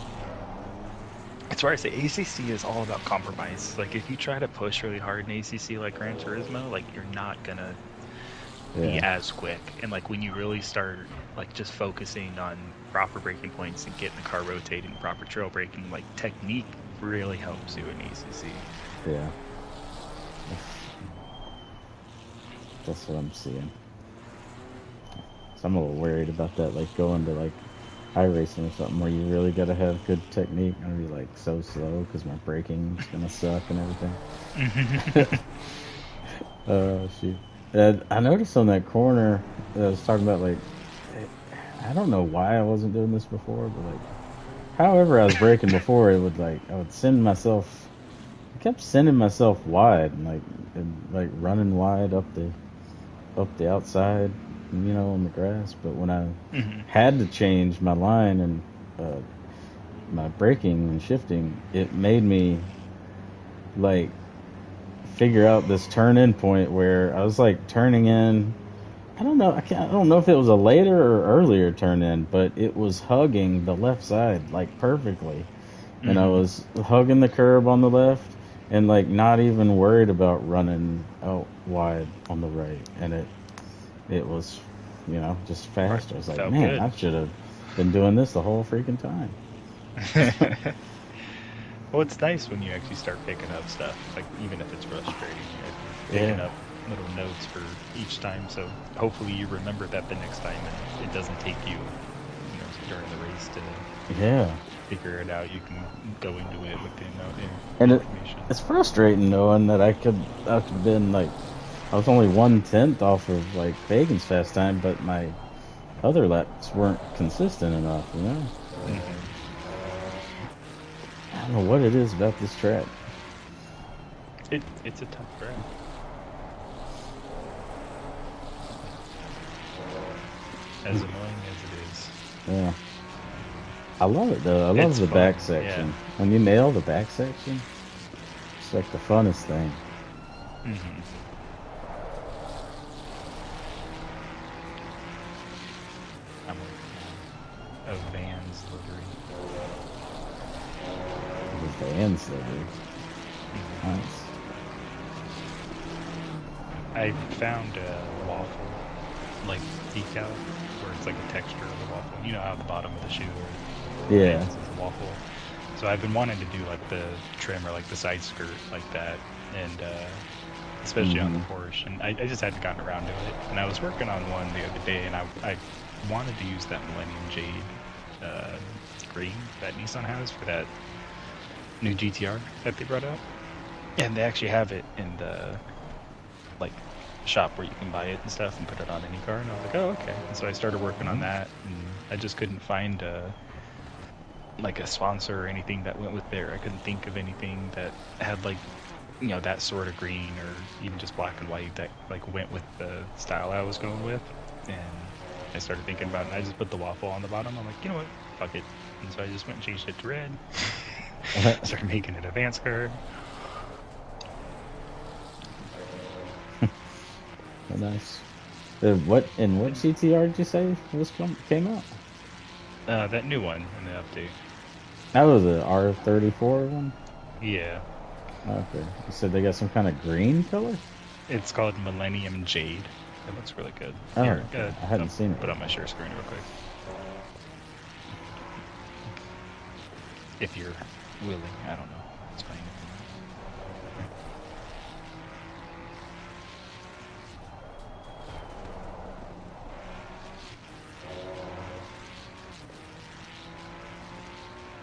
It's where I say ACC is all about compromise. Like if you try to push really hard in ACC like Gran Turismo, like you're not gonna be Yeah, as quick. And like when you really start like just focusing on proper braking points and getting the car rotating, proper trail braking, like technique really helps you in ACC. yeah. That's, that's what I'm seeing. So I'm a little worried about that, like going to like iRacing or something where you really got to have good technique. I'm gonna be like so slow because my braking's gonna suck and everything. Shoot. I noticed on that corner, I was talking about like, I don't know why I wasn't doing this before, but like, however I was braking before, it would like, I would send myself, I kept sending myself wide and like running wide up the outside, on the grass. But when I Hmm. had to change my line and uh, my braking and shifting, it made me like figure out this turn in point where I was like turning in. I don't know. I don't know if it was a later or earlier turn in, but it was hugging the left side like perfectly, and I Hmm. was hugging the curb on the left, and like not even worried about running out wide on the right, and it was, just Right. fast. I was like, Felt man, good. I should have been doing this the whole freaking time. Well, it's nice when you actually start picking up stuff, like even if it's frustrating, picking Yeah, up little notes for each time. So hopefully you remember that the next time, and it doesn't take you, during the race to yeah. figure it out. You can go into it with the And information. it's frustrating knowing that I could have been like I was only 1/10 off of like Fagan's fast time, but my other laps weren't consistent enough. You know, Mm-hmm. I don't know what it is about this track. It's a tough track. As annoying as it is. Yeah, I love it though. I love It's the fun. back Yeah. section. When you nail the back section, it's like the funnest thing. Mm-hmm. I'm working on a Vans livery. The Vans there. Mm-hmm. Nice. I found a waffle like decal where it's like a texture of the waffle. You know how the bottom of the shoe or Yeah. Vans is a waffle. So I've been wanting to do like the trim or like the side skirt like that, and especially on the Porsche. And I just hadn't gotten around to it. And I was working on one the other day, and I wanted to use that Millennium Jade green that Nissan has for that new GTR that they brought out. And they actually have it in the like shop where you can buy it and stuff and put it on any car. And I was like, oh, okay. And so I started working on that, and I just couldn't find like a sponsor or anything that went with there. I couldn't think of anything that had like that sort of green or even just black and white that like went with the style I was going with. And I started thinking about it, and I just put the waffle on the bottom. I'm like, you know what, fuck it. And so I just went and changed it to red. Started making it a Vans car. Nice. What CTR did you say came out? That new one in the update. That was the R34 one. Yeah. Okay. You said they got some kind of green color? It's called Millennium Jade. It looks really good. Oh, Here, okay. I hadn't seen it. Put on my share screen real quick. If you're willing, I don't know. It's fine.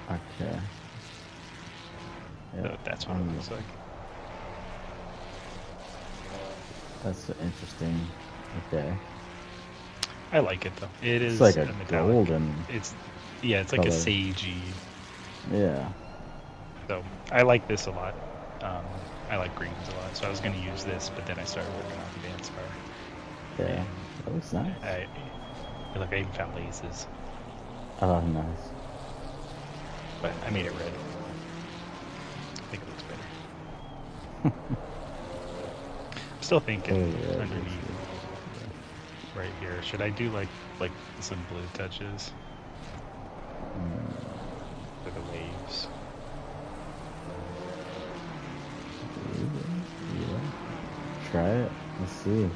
Okay. So that's what it looks like. That's interesting. Okay. I like it though. It is like a metallic. golden. It's it's like color. a sagey. Yeah. So I like this a lot. I like greens a lot. So I was gonna use this, but then I started working on the Vans car. Yeah. That looks nice. I like I even found laces, Oh, nice. but I made it red. I think it looks better. I'm still thinking underneath right here. Should I do like some blue touches for the waves? Yeah. Try it. Let's see.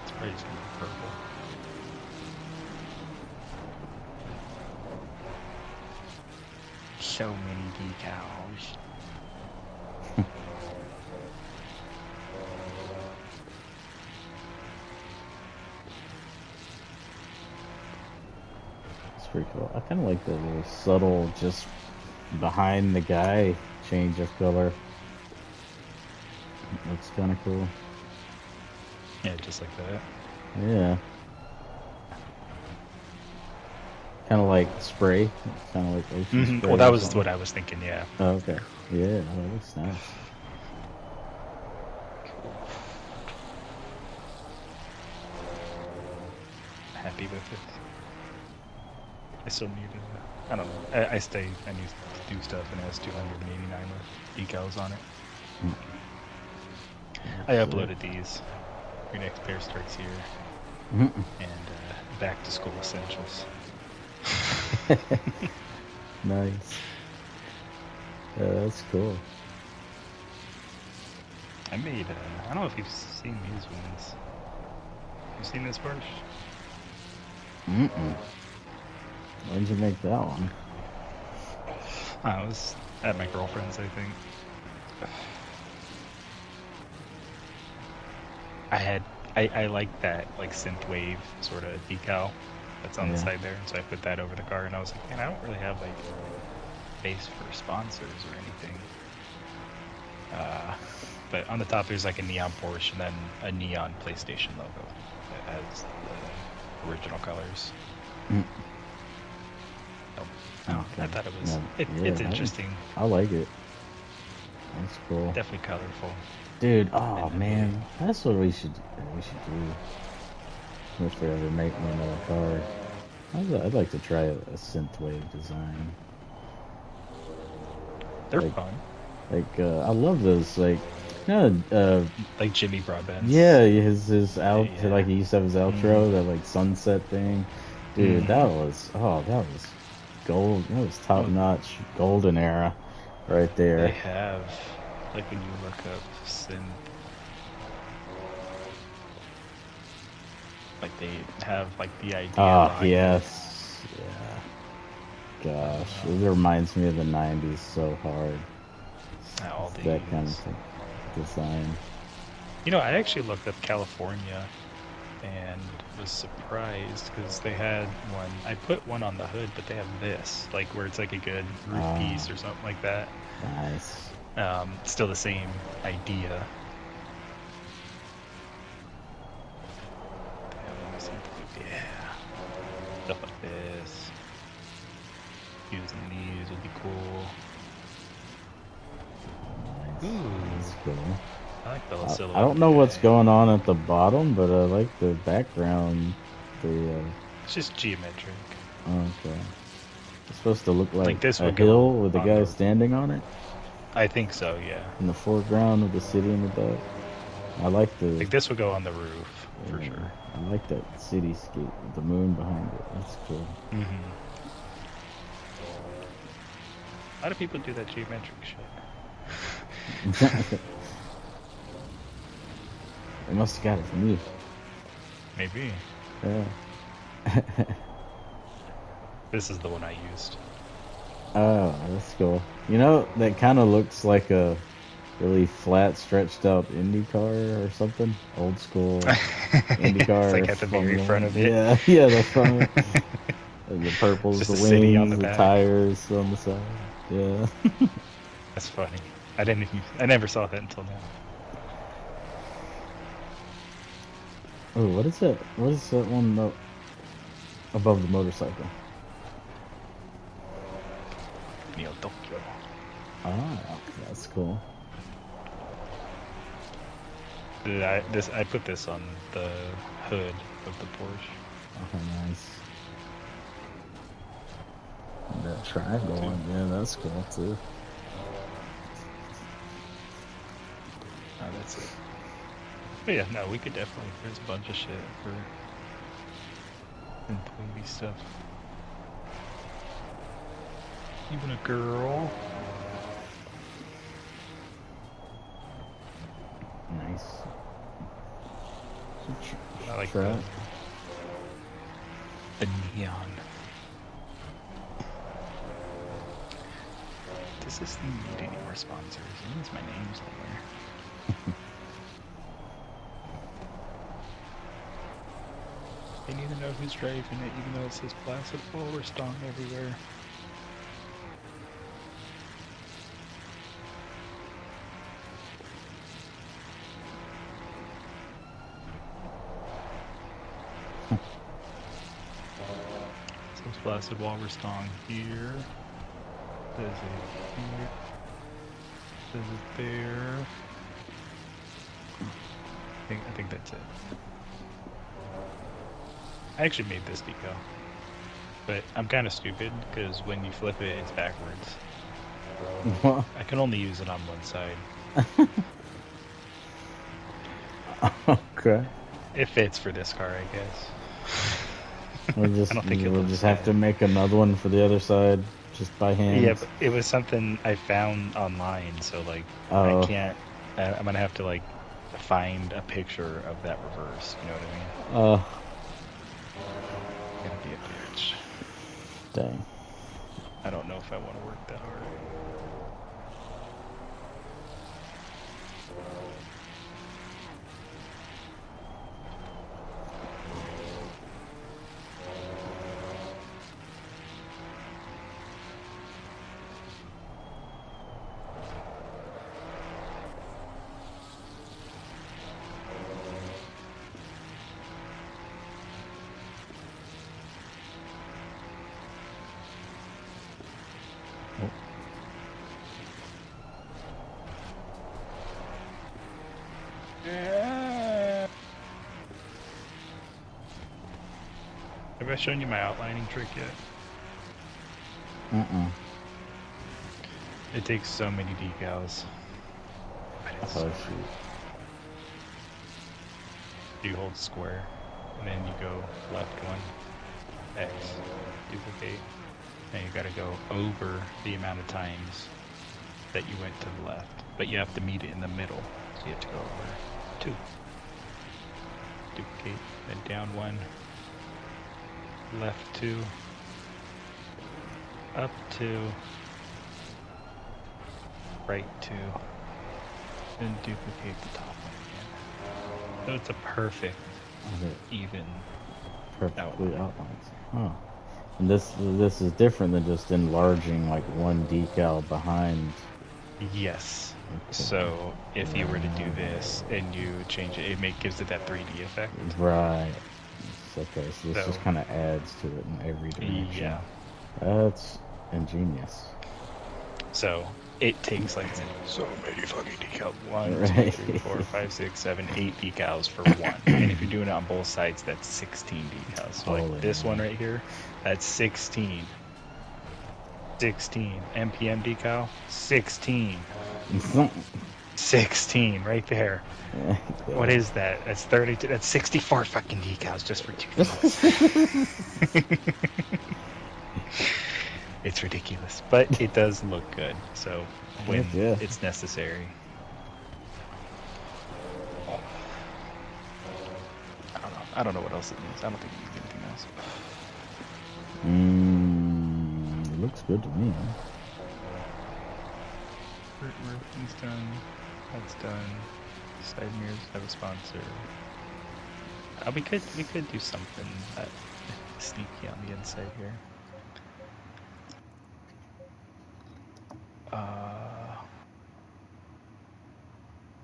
It's probably just gonna be purple. So many decals. It's pretty cool. I kind of like the little subtle, just behind the guy change of color. Looks kind of cool. Yeah, just like that. Yeah. Kind of like spray. Kind of like ocean spray. Well, that was what I was thinking. Yeah. Oh, okay. Yeah, that looks nice. Happy with it. I still need I don't know. I need to do stuff and it has 289 decals on it. I uploaded these. Your next pair starts here. And back to school essentials. Nice. That's cool. I made, I don't know if you've seen these ones. You seen this Porsche? When'd you make that one? I was at my girlfriend's, I think. I like that like synthwave sort of decal that's on the Yeah. side there, so I put that over the car, and I was like, man, I don't really have like space for sponsors or anything. But on the top there's like a neon Porsche and then a neon PlayStation logo that has the original colors. Mm. So, Okay. I thought it was No, it's yeah, interesting, I like it. That's cool. definitely colorful. Dude, oh And man, that's what we should do if we ever make me another car. I'd like to try a synthwave design. they're Like, fun, I love those. Like, like Jimmy Broadbent's. yeah, his out Yeah. like he used to have his outro, that like sunset thing. Dude, Mhm. that was gold. That was top Oh, notch golden era, right they there. have, like when you look up synth, like they have like the idea Ah, behind yes, yeah. Gosh, it reminds me of the '90s so hard. all It's that kind of these. thing, design. You know, I actually looked up California and was surprised because they had one. I put one on the hood, but they have this, like where it's like a good roof Ah, piece or something like that. nice. Still the same idea. They have one with yeah, stuff like this. Using these would be cool. Nice. That's Ooh, cool. I like the I silhouette don't of the know what's guy. going on at the bottom, but I like the background. The It's just geometric. okay. It's supposed to look like Like this a would hill go with the on guy the. standing on it I think so, yeah. in the foreground with the city in the back. I like the Like this would go on the roof for yeah, sure. I like that cityscape with the moon behind it. That's cool. Mm-hmm. A lot of people do that geometric shit. They must have got it from you. Maybe. Yeah. This is the one I used. Oh, that's cool. You know, that kind of looks like a really flat, stretched out Indy car or something. Old school Indy It's car or like at the very Formula front One. of it. Yeah, yeah, the front of it. The purple's Just the a city on wings, the the back. tires on the side. Yeah. That's funny. I never saw that until now. Oh, what is that? What is that one above the motorcycle? Neo Tokyo. Ah, that's cool. I put this on the hood of the Porsche. Okay, nice. That triangle Too. one, yeah, that's cool too. Oh, that's it. But yeah, no, we could definitely. There's a bunch of shit for employee stuff. Even a girl. Nice. I like Try it. the neon. Does this thing need any more sponsors? It needs my name somewhere. They need to know who's driving it, even though it says Placid Stong everywhere. Says Placid Stong here. Says it here. Says it there. I think that's it. I actually made this decal, but I'm kind of stupid because when you flip it, it's backwards. I can only use it on one side. Okay. It fits for this car, I guess. I don't think it We'll looks just have to bad. make another one for the other side, just by Yeah, hand. but it was something I found online, so like I Oh, can't. I'm gonna have to like find a picture of that reverse. You know what I mean? uh, Gonna be a bitch. dang. I don't know if I want to work that hard. Have I shown you my outlining trick yet? It takes so many decals. But it's Oh shoot. You hold square, and then you go left one, X, duplicate, and you gotta go over the amount of times that you went to the left. But you have to meet it in the middle, so you have to go over 2. Duplicate, then down 1, left 2, up 2, right 2, then duplicate the top one again. So it's a perfect, even Perfectly outline. outlines. Huh. And this is different than just enlarging like one decal behind. Yes. Okay. So if you were to do this and you change it, gives it that 3D effect. Right. Okay, so this So just kind of adds to it in every direction. yeah. That's ingenious. So it takes like so many fucking decals. 1, 2, Right. 3, 4, 5, 6, 7, 8 decals for one. And if you're doing it on both sides, that's 16 decals. So Holy like this man. one right here, that's 16. 16. MPM decal, 16. 16 right there. What is that? That's 32. That's 64 fucking decals just for 2 things. It's ridiculous, but it does look good. So when Heck yeah. it's necessary, I don't know what else it needs. I don't think it needs anything else. It looks good to me. Roofing's done. That's done. Side mirrors have a sponsor. We could do something sneaky on the inside here. I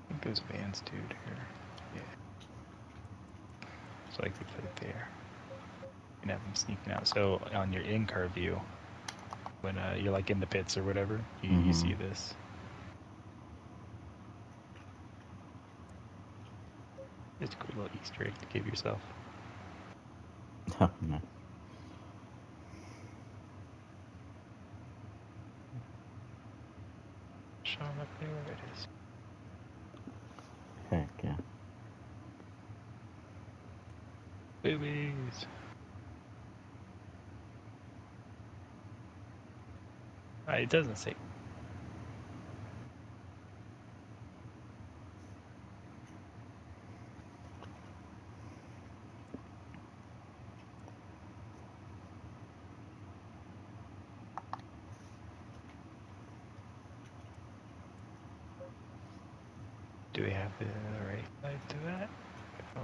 think there's Vans dude here. Yeah. So I could put it there. And have them sneaking out. So on your in-car view, when you're like in the pits or whatever, you see this. It's a cool little Easter egg to give yourself. Oh, no. Showing up there, it is. Heck yeah. Boobies. It doesn't say. Do we have the right side to that? Oh,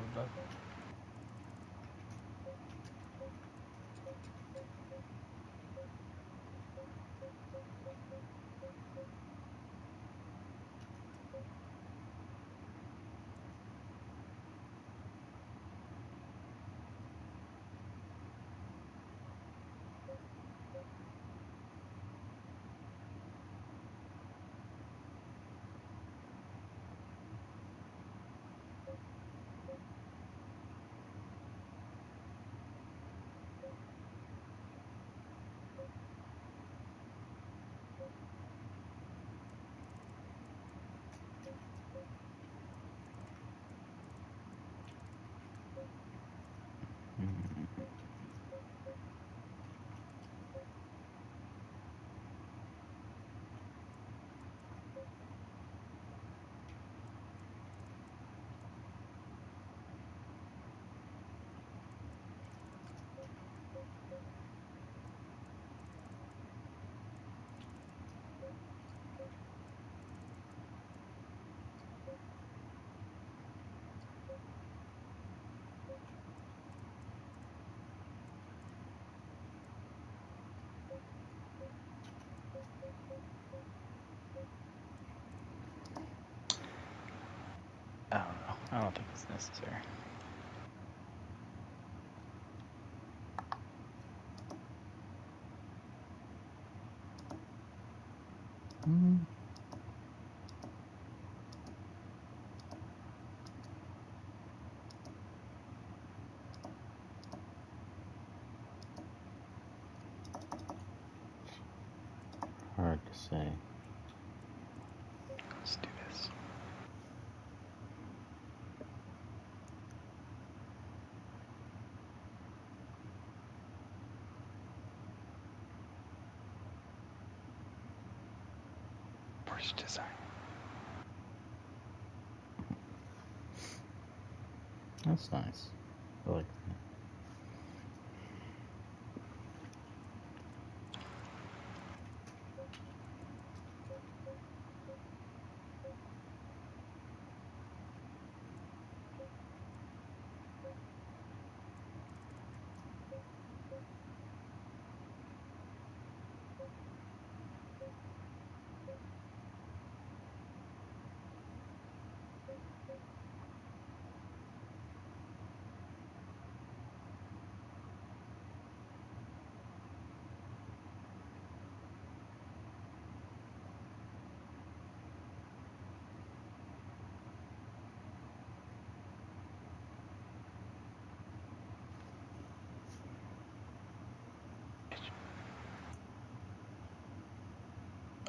I don't know. I don't think it's necessary. hard to say. Let's do this. Porsche design. That's nice. I like that.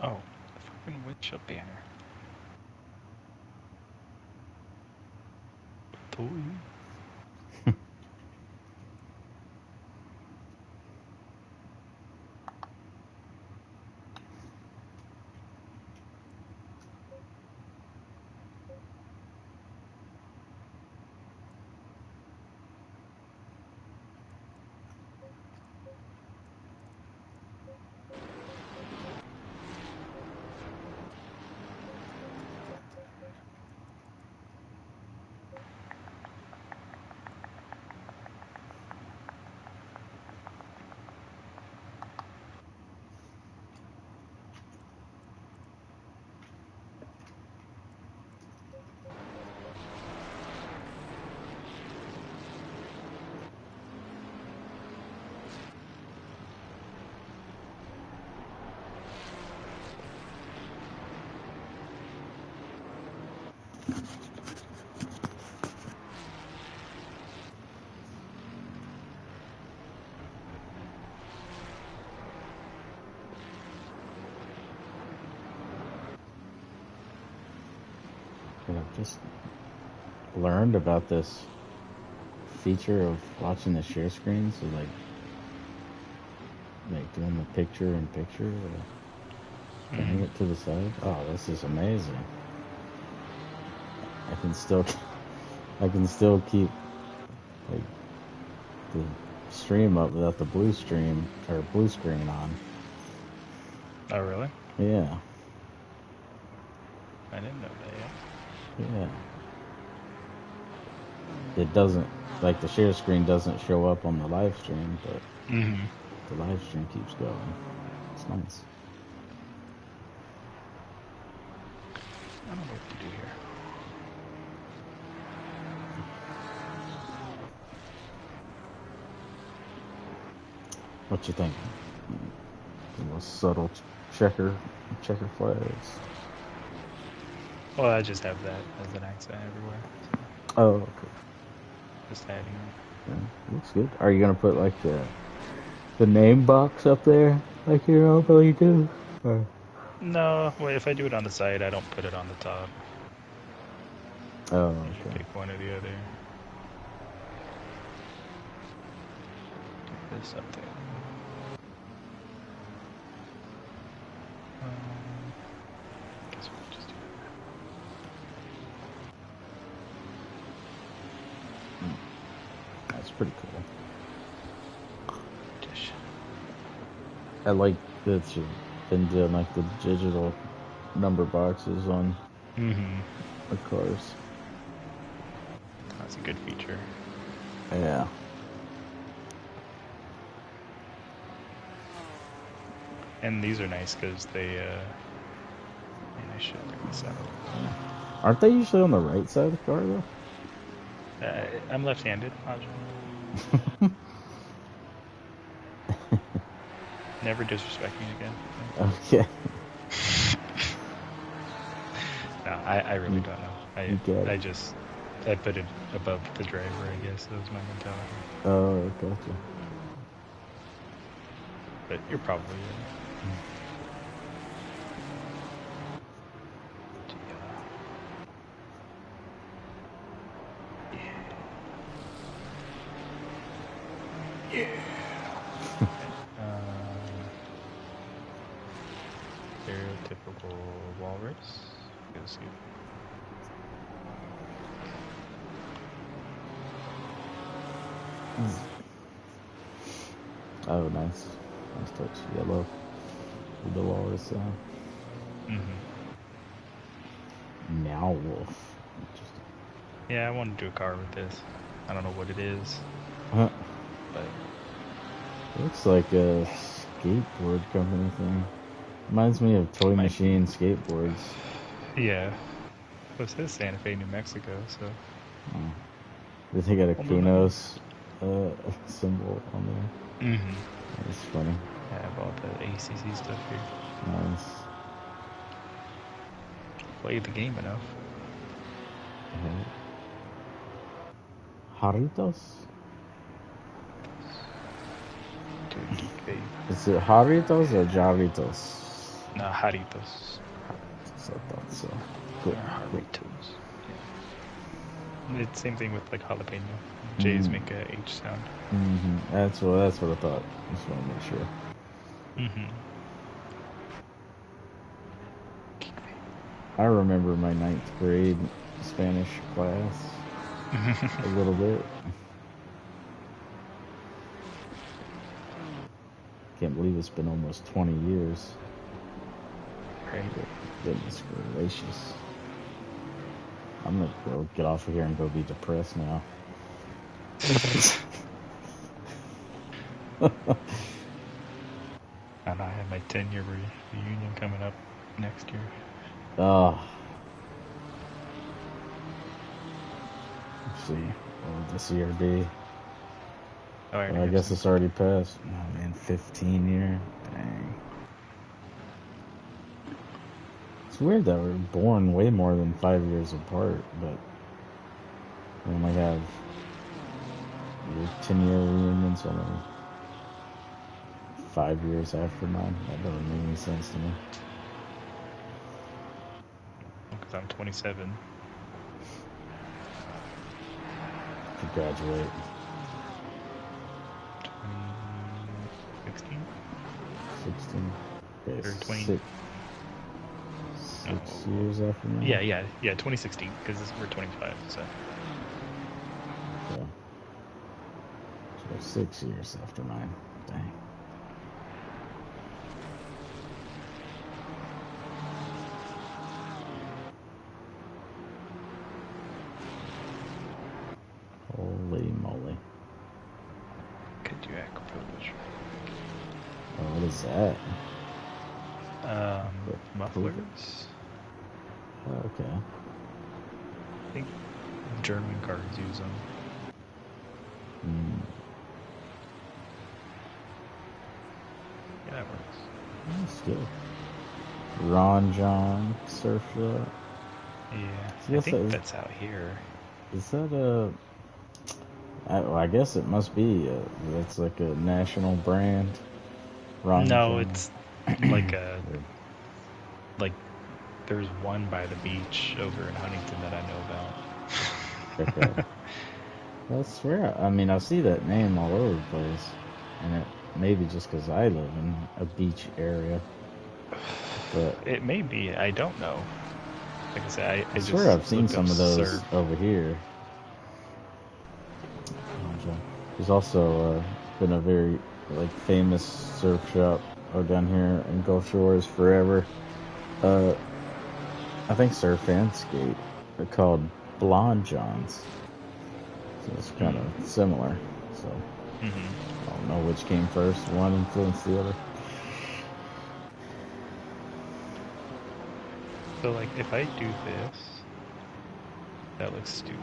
Oh, the fucking windshield banner. Toy. And I've just learned about this feature of watching the share screen, so like doing the picture in picture, hang it to the side. Oh, this is amazing. I can still keep like the stream up without the blue screen on. Oh, really? Yeah. I didn't know that yet. Yeah. It doesn't, like the share screen doesn't show up on the live stream, but the live stream keeps going. It's nice. I don't know what to do here. What you think? The most subtle checker flags. Well, I just have that as an accent everywhere. Oh, okay. Just adding it. Yeah, looks good. Are you gonna put like the name box up there, like you normally do? Or... No, well, if I do it on the side, I don't put it on the top. Oh, You should okay. pick one or the other. Put this up there. Guess we'll just do that. That's pretty cool. Dish. I like that you've been doing like the digital number boxes on the cars. That's a good feature. Yeah. And these are nice because they, and I should bring this out. Aren't they usually on the right side of the car though? I'm left-handed. Never disrespect me again. Okay. No, I really don't know. Get it. I put it above the driver, I guess. That was my mentality. Oh, gotcha. But you're probably right. Yeah. Stereotypical walrus. Let's see. Oh, nice. Nice touch. Yellow. With the walrus sound. Meow wolf. Interesting. Yeah, I want to do a car with this. I don't know what it is, Huh. but Looks like a skateboard company thing. Reminds me of Toy might be. Machine skateboards. Yeah. Well, it says Santa Fe, New Mexico, so. Oh. They got a Although that one. Kunos symbol on there. That's funny. I have all the ACC stuff here. Nice. Played the game enough. Jarritos? Dude, geek babe. Is it Jarritos or Jarritos? No, Jarritos. So I thought so. Cool. Jarritos. Yeah. It's same thing with like jalapeno. J's make a H sound. That's what I thought. Just want to make sure. I remember my 9th grade Spanish class a little bit. Can't believe it's been almost 20 years. Right. Goodness gracious. I'm gonna go get off of here and go be depressed now. And I have my 10-year reunion coming up next year. Oh. Let's see. What would this year be? Oh, I guess it's already passed. Oh man, 15 year. Dang. It's weird that we're born way more than 5 years apart, but we only have 10-year reunions only 5 years after mine. That doesn't make any sense to me. Because I'm 27. To graduate. 2016? 16. Okay, Or 20. 6 years after mine? Yeah, 2016, because we're 25, so. Okay. So 6 years after mine. Dang. Holy moly. Could you privilege? Oh, what is that? Mufflers? Oh, okay. I think German cars use them. Yeah, that works. That's good. Ron John Surf Shop. Yeah, I think that's out here. Is that I guess it must be. That's like a national brand. Ron No, John. it's like like there's one by the beach over in Huntington that I know about. Okay. I swear, I mean, I see that name all over the place, and it maybe just because I live in a beach area. But it may be. I don't know. Like I said, I swear just I've seen some of those surf. over here. There's also been a very famous surf shop down here in Gulf Shores forever. I think surf and skate. They're called Blonde Johns. So it's kind of similar. So I don't know which came first. One influenced the other. So like if I do this, that looks stupid.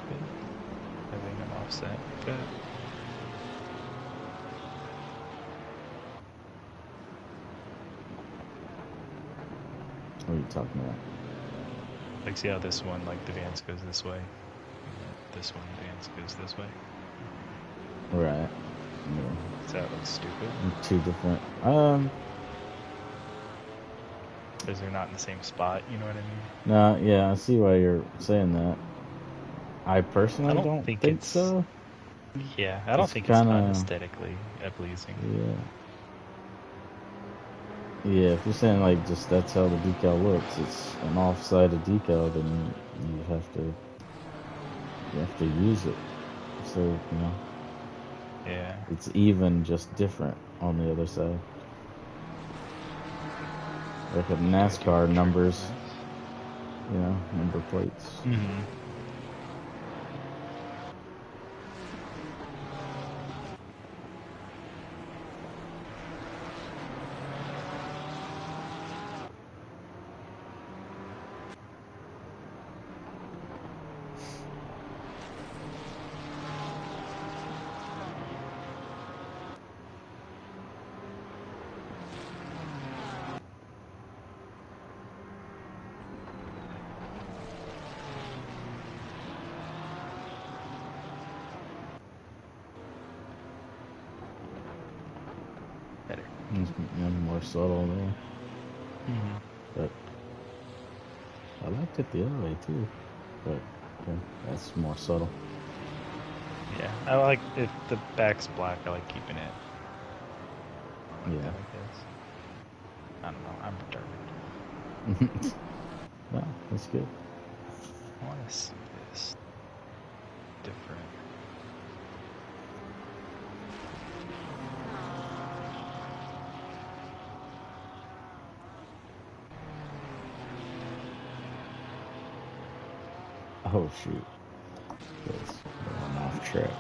Having an offset like that. What are you talking about? Like see how this one, like the Vance goes this way. This one, Vance goes this way. Right. Yeah. So that looks stupid. Two different. Because they're not in the same spot, you know what I mean? No, yeah, I see why you're saying that. I personally don't think so. Yeah, I don't It's think it's kind of, unaesthetically pleasing. yeah. Yeah, if you're saying like just that's how the decal looks, it's an off-sided decal, then you have to use it. So, Yeah. it's even, just different on the other side. Like a NASCAR numbers, number plates. Mm-hmm. Better. It's more subtle there. Mm-hmm. But I liked it the other way too. But okay, that's more subtle. Yeah, I like if the back's black. I like keeping it like Yeah. that. I guess. I don't know. I'm determined. No, that's good. I want to see this different. Oh shoot. That's going off track.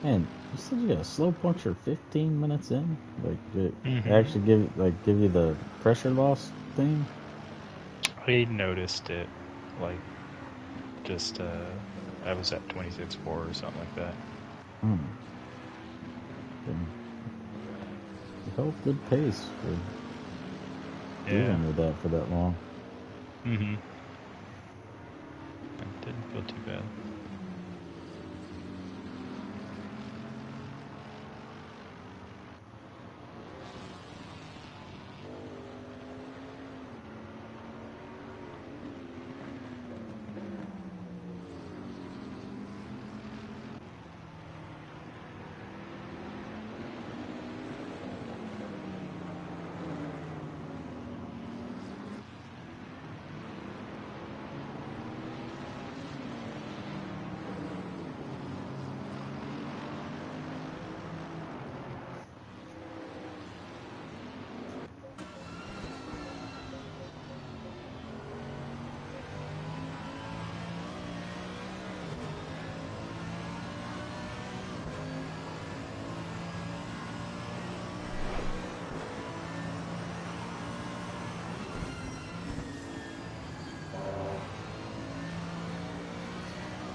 Man, you said you got a slow puncture 15 minutes in? Like, did it actually give you the pressure loss thing? I noticed it, like, just I was at 26.4 or something like that. Hmm. You held good pace for dealing with that for that long. Mm-hmm. It didn't feel too bad.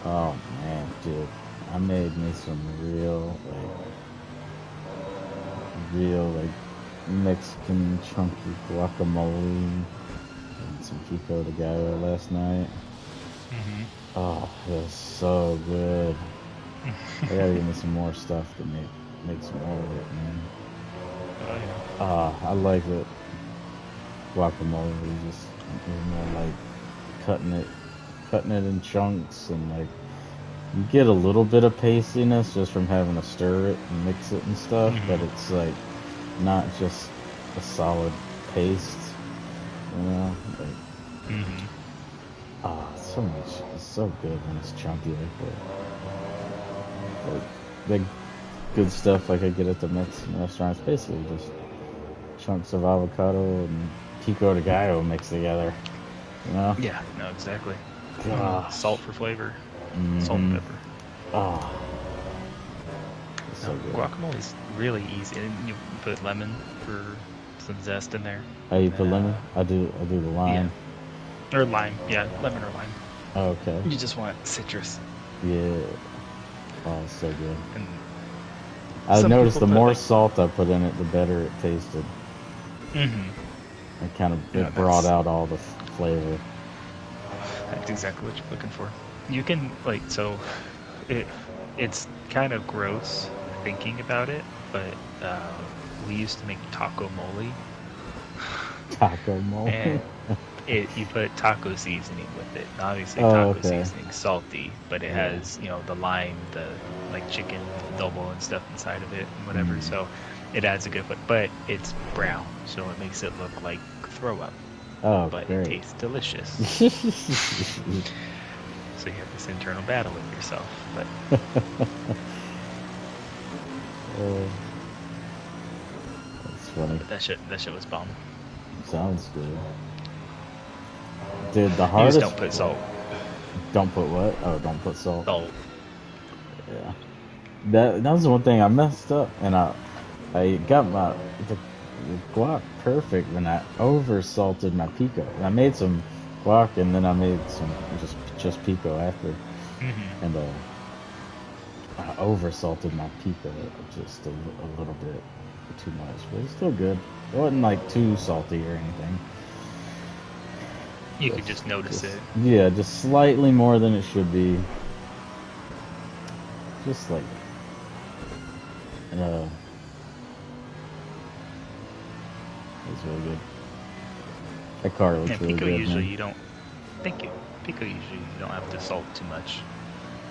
Oh man, dude, I made me some real like Mexican chunky guacamole and some pico de gallo last night. Mm-hmm. Oh, it was so good. I gotta give me some more stuff to make some more of it, man. Oh yeah. I like it. Guacamole is just more like cutting it in chunks, and like you get a little bit of pastiness just from having to stir it and mix it and stuff, but it's like not just a solid paste, you know? Like, it's so good when it's chunky like that. Like the good stuff like I get at the Mexican restaurants, basically just chunks of avocado and pico de gallo mixed together, you know? Yeah, no, exactly. Gosh. Salt for flavor. Mm-hmm. Salt and pepper. Oh. It's so good. Guacamole's really easy. And you put lemon for some zest in there. Oh, you put lemon? I do the lime. Yeah. Or lime. Yeah, lemon or lime. Oh, okay. You just want citrus. Yeah. Oh, it's so good. And I noticed the more like, salt I put in it, the better it tasted. It kind of brought out all the flavor. That's exactly what you're looking for. You can it's kind of gross thinking about it, but we used to make taco mole. Taco mole. And you put taco seasoning with it. Obviously, taco seasoning's salty, but it has the lime, the like chicken adobo and stuff inside of it, and whatever. So it adds a good flavor, but it's brown, so it makes it look like throw up. Oh, but great. It tastes delicious. So you have this internal battle with yourself, but. That's funny. But that shit was bomb. Sounds good. Dude, the hardest. You just don't put salt. Don't put what? Oh, don't put salt. Salt. Yeah. That was the one thing I messed up, and I got the guac perfect, and I over salted my pico. And I made some guac, and then I made some just pico after, and I over salted my pico just a little bit too much, but it's still good. It wasn't like too salty or anything. You could just notice it. Yeah, just slightly more than it should be. Just like it's really good. That car looks really pico good. Usually man. You don't. Thank you. Pico usually you don't have to salt too much.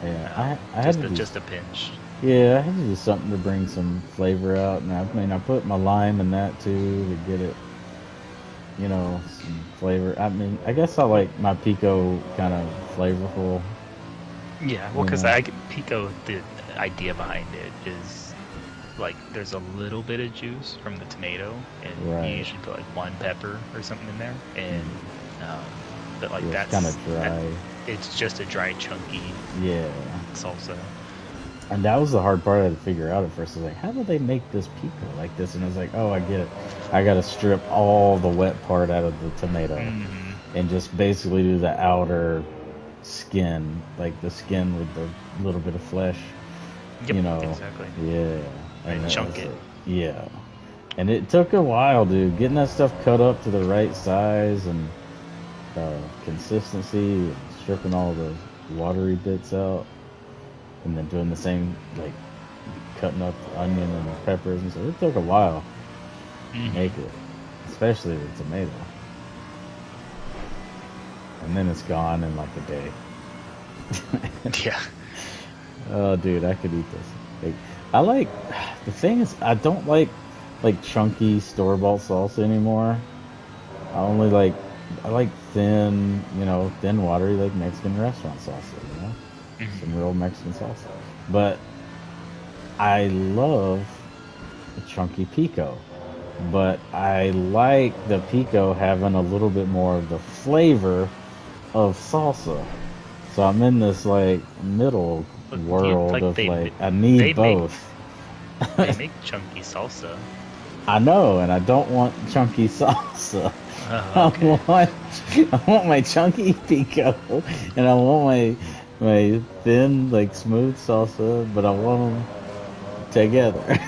Yeah, I just a pinch. Yeah, I had to do something to bring some flavor out, and I put my lime in that too to get it, some flavor. I mean, I guess I like my pico kind of flavorful. Yeah, well, because pico, the idea behind it is like there's a little bit of juice from the tomato, and you usually put like one pepper or something in there, and but like that's kind of dry. It's just a dry, chunky salsa. And that was the hard part I had to figure out at first. I was like, how do they make this pico like this? And I was like, oh, I get it. I got to strip all the wet part out of the tomato and just basically do the outer skin, like the skin with the little bit of flesh. Yep, exactly. Yeah. And chunk it. Yeah. And it took a while, dude. Getting that stuff cut up to the right size and consistency, and stripping all the watery bits out. And then doing the same, like cutting up the onion and the peppers and stuff. It took a while to make it, especially the tomato. And then it's gone in like a day. Yeah. Oh, dude, I could eat this. Like, the thing is, I don't like chunky store-bought salsa anymore. I like thin, thin watery, like Mexican restaurant salsa, some real Mexican salsa. But I love the chunky pico. But I like the pico having a little bit more of the flavor of salsa. So I'm in this middle world of I need both. They make chunky salsa. I know, and I don't want chunky salsa. Okay. I want my chunky pico, and I want my thin, smooth salsa, but I want them together.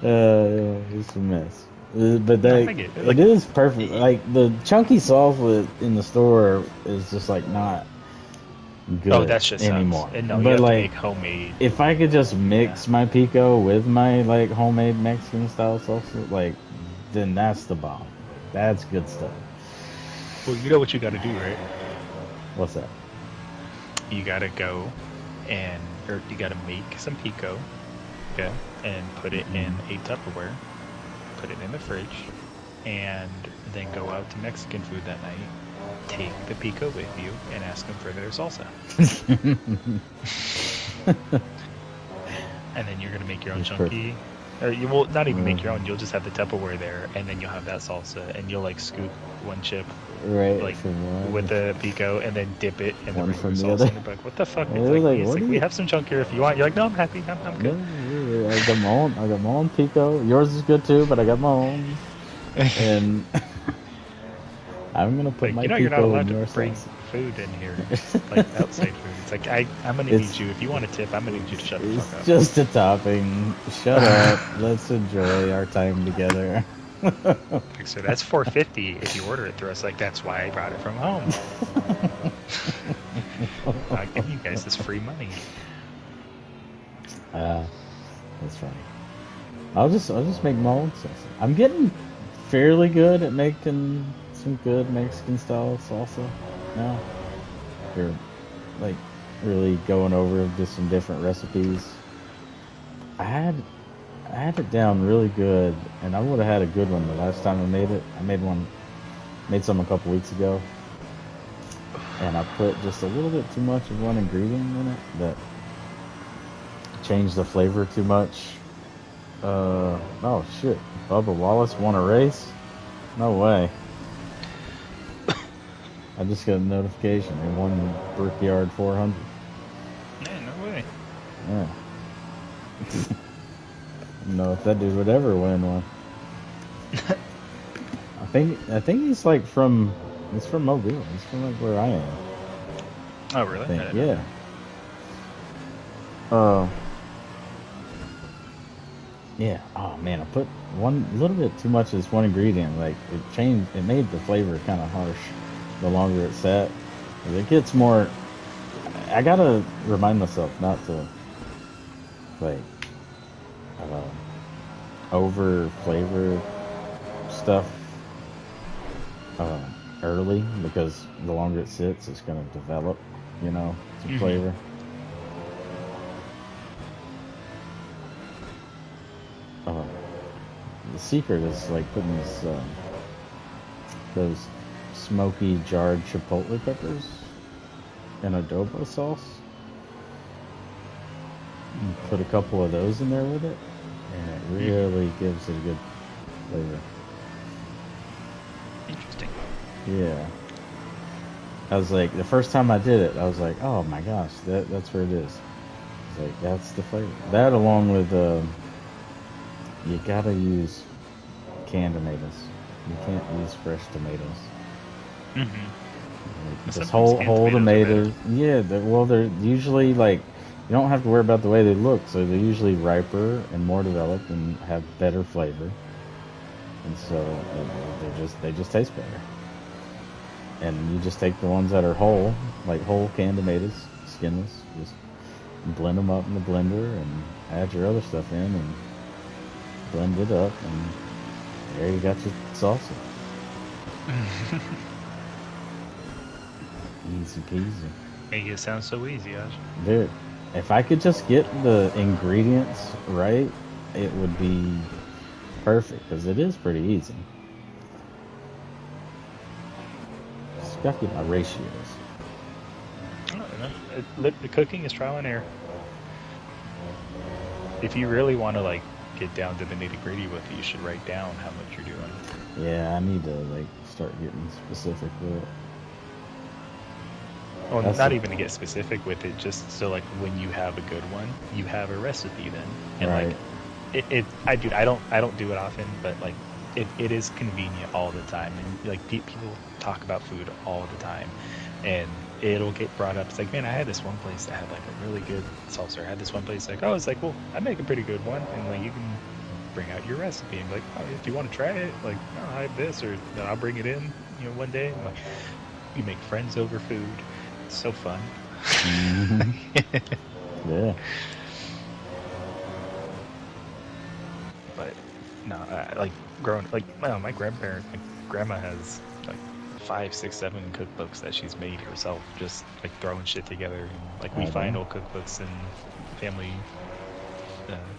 It's a mess. But No, they, I get it. it is perfect. Like the chunky salsa in the store is just like not Oh, good that shit sucks. anymore. And no, you But have to like, make homemade. if I could just Yeah. mix my pico with my like homemade Mexican style salsa, like, then that's the bomb. That's good stuff. Well, you know what you got to do, right? What's that? You got to go or you got to make some pico, okay, and put it in a Tupperware, put it in the fridge, and then go out to Mexican food that night. Take the pico with you and ask them for their salsa. And then you're gonna make your own It's perfect. chunky. Or you will not even make your Mhm. own. You'll just have the Tupperware there, and then you'll have that salsa, and you'll like scoop one chip Right like from with one, the pico, and then dip it in the one regular from the salsa. other. And they're like, "What the fuck?" I It's was like, like, it's what like are we you? have some chunkier if you want. You're like, "No, I'm happy. I'm good." No, I got my own. I got my own pico. Yours is good too, but I got my own. And I'm gonna put Like, my you're not pico in allowed to your bring salsa. food in here, like outside food. It's like I'm gonna need It's you. If you want a tip, I'm gonna need you to shut the fuck it's up. just a topping. Shut up. Let's enjoy our time together. Like, so that's 450 if you order it through us. Like, that's why I brought it from home. I'm giving you guys this free money. Uh, that's funny. I'll just make my own salsa. I'm getting fairly good at making some good Mexican style salsa now. You're like really going over just some different recipes. I had I had it down really good, and I would have had a good one the last time I made it. I made some a couple weeks ago, and I put just a little bit too much of one ingredient in it that changed the flavor too much. Oh shit, Bubba Wallace won a race? No way. I just got a notification. They won Brickyard 400. Man, no way. Yeah. I don't know if that dude would ever win one. I think he's like he's from Mobile. He's from like where I am. Oh, I really? I think. didn't know Yeah. that. Uh yeah. Oh man, I put one little bit too much of this one ingredient. Like it made the flavor kind of harsh the longer it sat. It gets more. I gotta remind myself not to like uh, over flavor stuff early, because the longer it sits, it's gonna develop, some Mm-hmm. flavor. Uh, the secret is like putting those smoky jarred chipotle peppers in adobo sauce. You put a couple of those in there with it, and it Mm-hmm. really gives it a good flavor. Interesting. Yeah. I was like, the first time I did it, I was like, oh my gosh, that's where it is. It's like, that's the flavor. That along with, you gotta use canned tomatoes. You can't use fresh tomatoes. Mm-hmm. Like, just Sometimes canned whole tomatoes are better. tomatoes. Yeah, they're usually like, you don't have to worry about the way they look. So they're usually riper and more developed and have better flavor. And so they just taste better. And you just take the ones that are whole, like whole canned tomatoes, skinless, just blend them up in the blender and add your other stuff in and blend it up, and there you got your salsa. Easy peasy. Make it sound so easy, Ash. Dude, if I could just get the ingredients right, it would be perfect, because it is pretty easy. Just got to get my ratios. I don't know. The cooking is trial and error. If you really want to like get down to the nitty gritty with it, you should write down how much you're doing. Yeah, I need to like start getting specific with it. Well, That's not the, even to get specific with it, just so like when you have a good one, you have a recipe then, and like right. I don't do it often, but like it is convenient all the time, and like people talk about food all the time, and it'll get brought up. It's like, man, I had this one place that had like a really good salsa. I had this one place like, oh, it's like, well, I make a pretty good one, and like you can bring out your recipe and be like, oh, if you want to try it, like, oh, I have this, or I'll bring it in, one day. I'm like, you make friends over food. It's so fun. Yeah. But no, like growing, like well, my grandma has like 5, 6, 7 cookbooks that she's made herself, just like throwing shit together. And like we find old cookbooks in family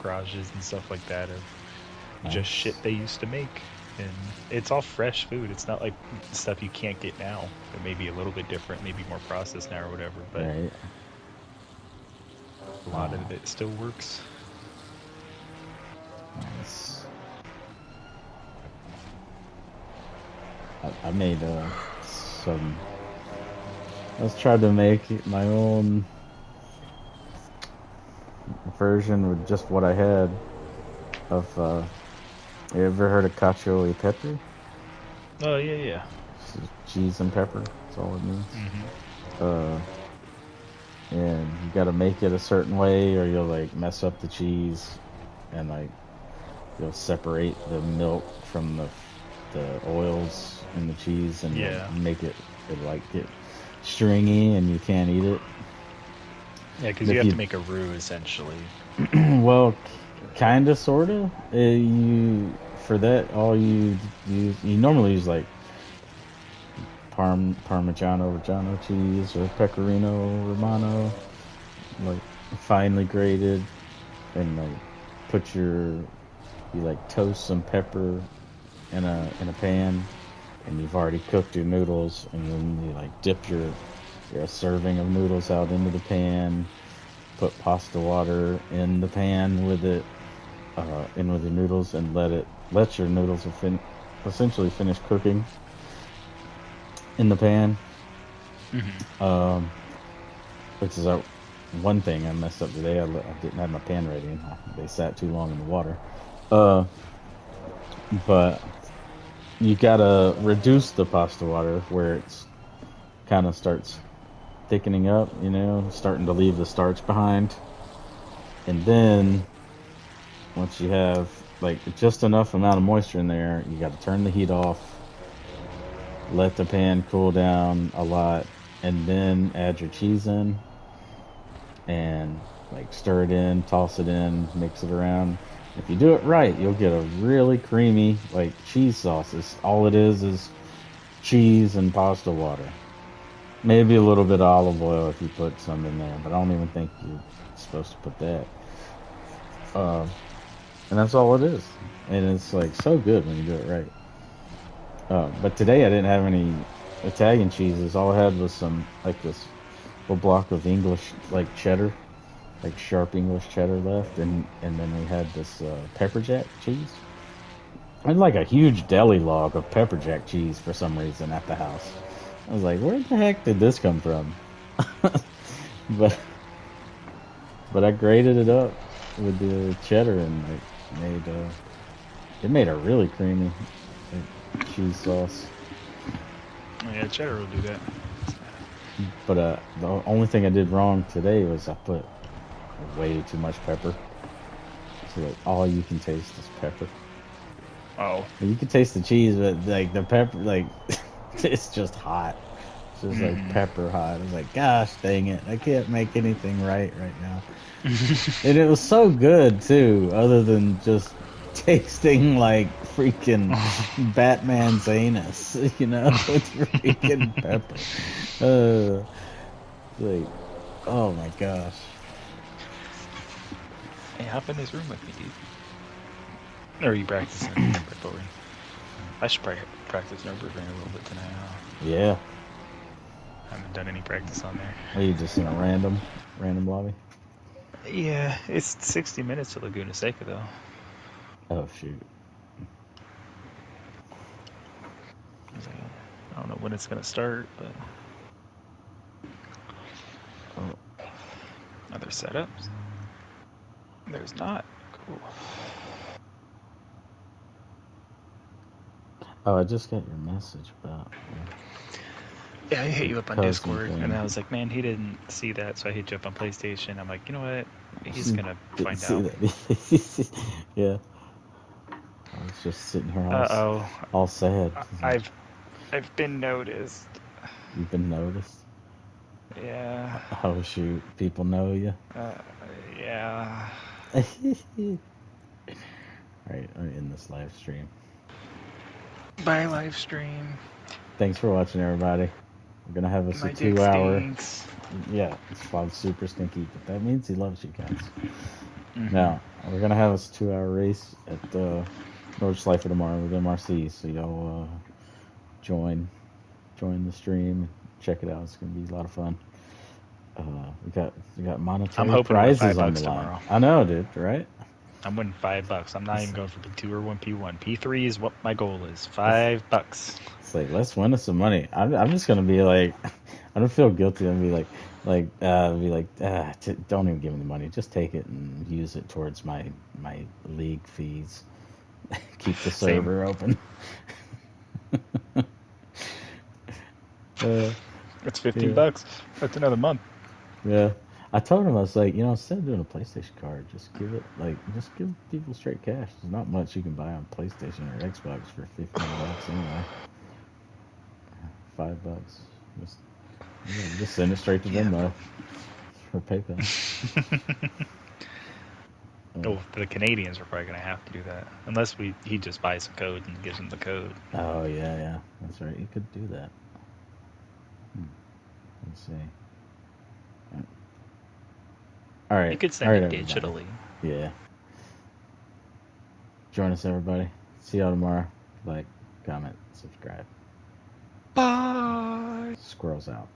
garages and stuff like that of just shit they used to make, and it's all fresh food. It's not like stuff you can't get now. It may be a little bit different, maybe more processed now or whatever, but Right. a lot of it still works. Nice. I made some. Let's try to make my own version with just what I had of. You ever heard of cacio e pepe? Oh yeah. Cheese and pepper. That's all it means. Mm-hmm. And you got to make it a certain way, or you'll like mess up the cheese, and like you'll separate the milk from the oils in the cheese, and make it like get stringy, and you can't eat it. Yeah, because you have to make a roux essentially. Well, kind of, sort of. You for that all you normally use like Parmigiano Reggiano cheese or Pecorino Romano, like finely grated, and like you like toast some pepper in a pan, and you've already cooked your noodles, and then you like dip your serving of noodles out into the pan, put pasta water in the pan with it, in with your noodles, and let your noodles essentially finish cooking in the pan. Mm-hmm. Which is one thing I messed up today. I didn't have my pan ready, and they sat too long in the water. But you gotta reduce the pasta water where it's kind of starts thickening up, starting to leave the starch behind. And then once you have like just enough amount of moisture in there, you got to turn the heat off, let the pan cool down a lot, and then add your cheese in, and like stir it in, toss it in, mix it around. If you do it right, you'll get a really creamy like cheese sauce. All it is cheese and pasta water. Maybe a little bit of olive oil if you put some in there, but I don't even think you're supposed to put that. And that's all it is. And it's like so good when you do it right. But today I didn't have any Italian cheeses. All I had was some like this little block of English like cheddar, like sharp English cheddar left, and then we had this pepper jack cheese. I had like a huge deli log of pepper jack cheese for some reason at the house. I was like, where the heck did this come from? but I grated it up with the cheddar, and it made a really creamy cheese sauce. Yeah, cheddar will do that. But the only thing I did wrong today was I put way too much pepper. So like all you can taste is pepper. Oh. You can taste the cheese, but like the pepper, like it's just hot. It's just like pepper hot. I was like, gosh dang it, I can't make anything right now. And it was so good too, other than just tasting like freaking Batman's anus, with freaking pepper. Like, oh my gosh. Hey, hop in this room with me, dude. Or are you practicing Nürburgring? I should probably practice Nürburgring a little bit tonight. Yeah. I haven't done any practice on there. Are you just in a random lobby? Yeah, it's 60 minutes to Laguna Seca, though. Oh, shoot. I don't know when it's going to start, but... Oh. Are there setups? There's not. Cool. Oh, I just got your message about... Yeah, I hit you up on Discord, and I was like, man, he didn't see that, so I hit you up on PlayStation. I'm like, you know what? He's going to find out. Yeah. I was just sitting here Uh-oh. all sad. I've been noticed. You've been noticed? Yeah. Oh shoot, people know you. Yeah. Alright, I'm in this live stream. Bye, live stream. Thanks for watching, everybody. We're gonna have us My a dick 2-hour. stinks. Yeah, it's probably super stinky, but that means he loves you guys. Mm-hmm. Now, we're gonna have us a 2-hour race at Nordschleife tomorrow with MRC, so y'all join the stream, check it out. It's gonna be a lot of fun. We got monetary I'm hoping to win prizes on the $5 line. tomorrow. I know, dude. Right? I'm winning $5. I'm not even going for P2 or 1P1. P3 is what my goal is. $5. It's like, let's win us some money. I'm just gonna be like, I don't feel guilty. I'm gonna be like, don't even give me the money. Just take it and use it towards my league fees. Keep the server open. It's $15. That's another month. Yeah. I told him, I was like, instead of doing a PlayStation card, just give people straight cash. There's not much you can buy on PlayStation or Xbox for $15 anyway. $5. Just send it straight to them for PayPal. Oh, the Canadians are probably going to have to do that. Unless he just buys a code and gives them the code. Oh, yeah. That's right. You could do that. Let's see. All right. You could send it everybody. digitally. Yeah. Join us, everybody. See y'all tomorrow. Like, comment, subscribe. Bye. Squirrels out.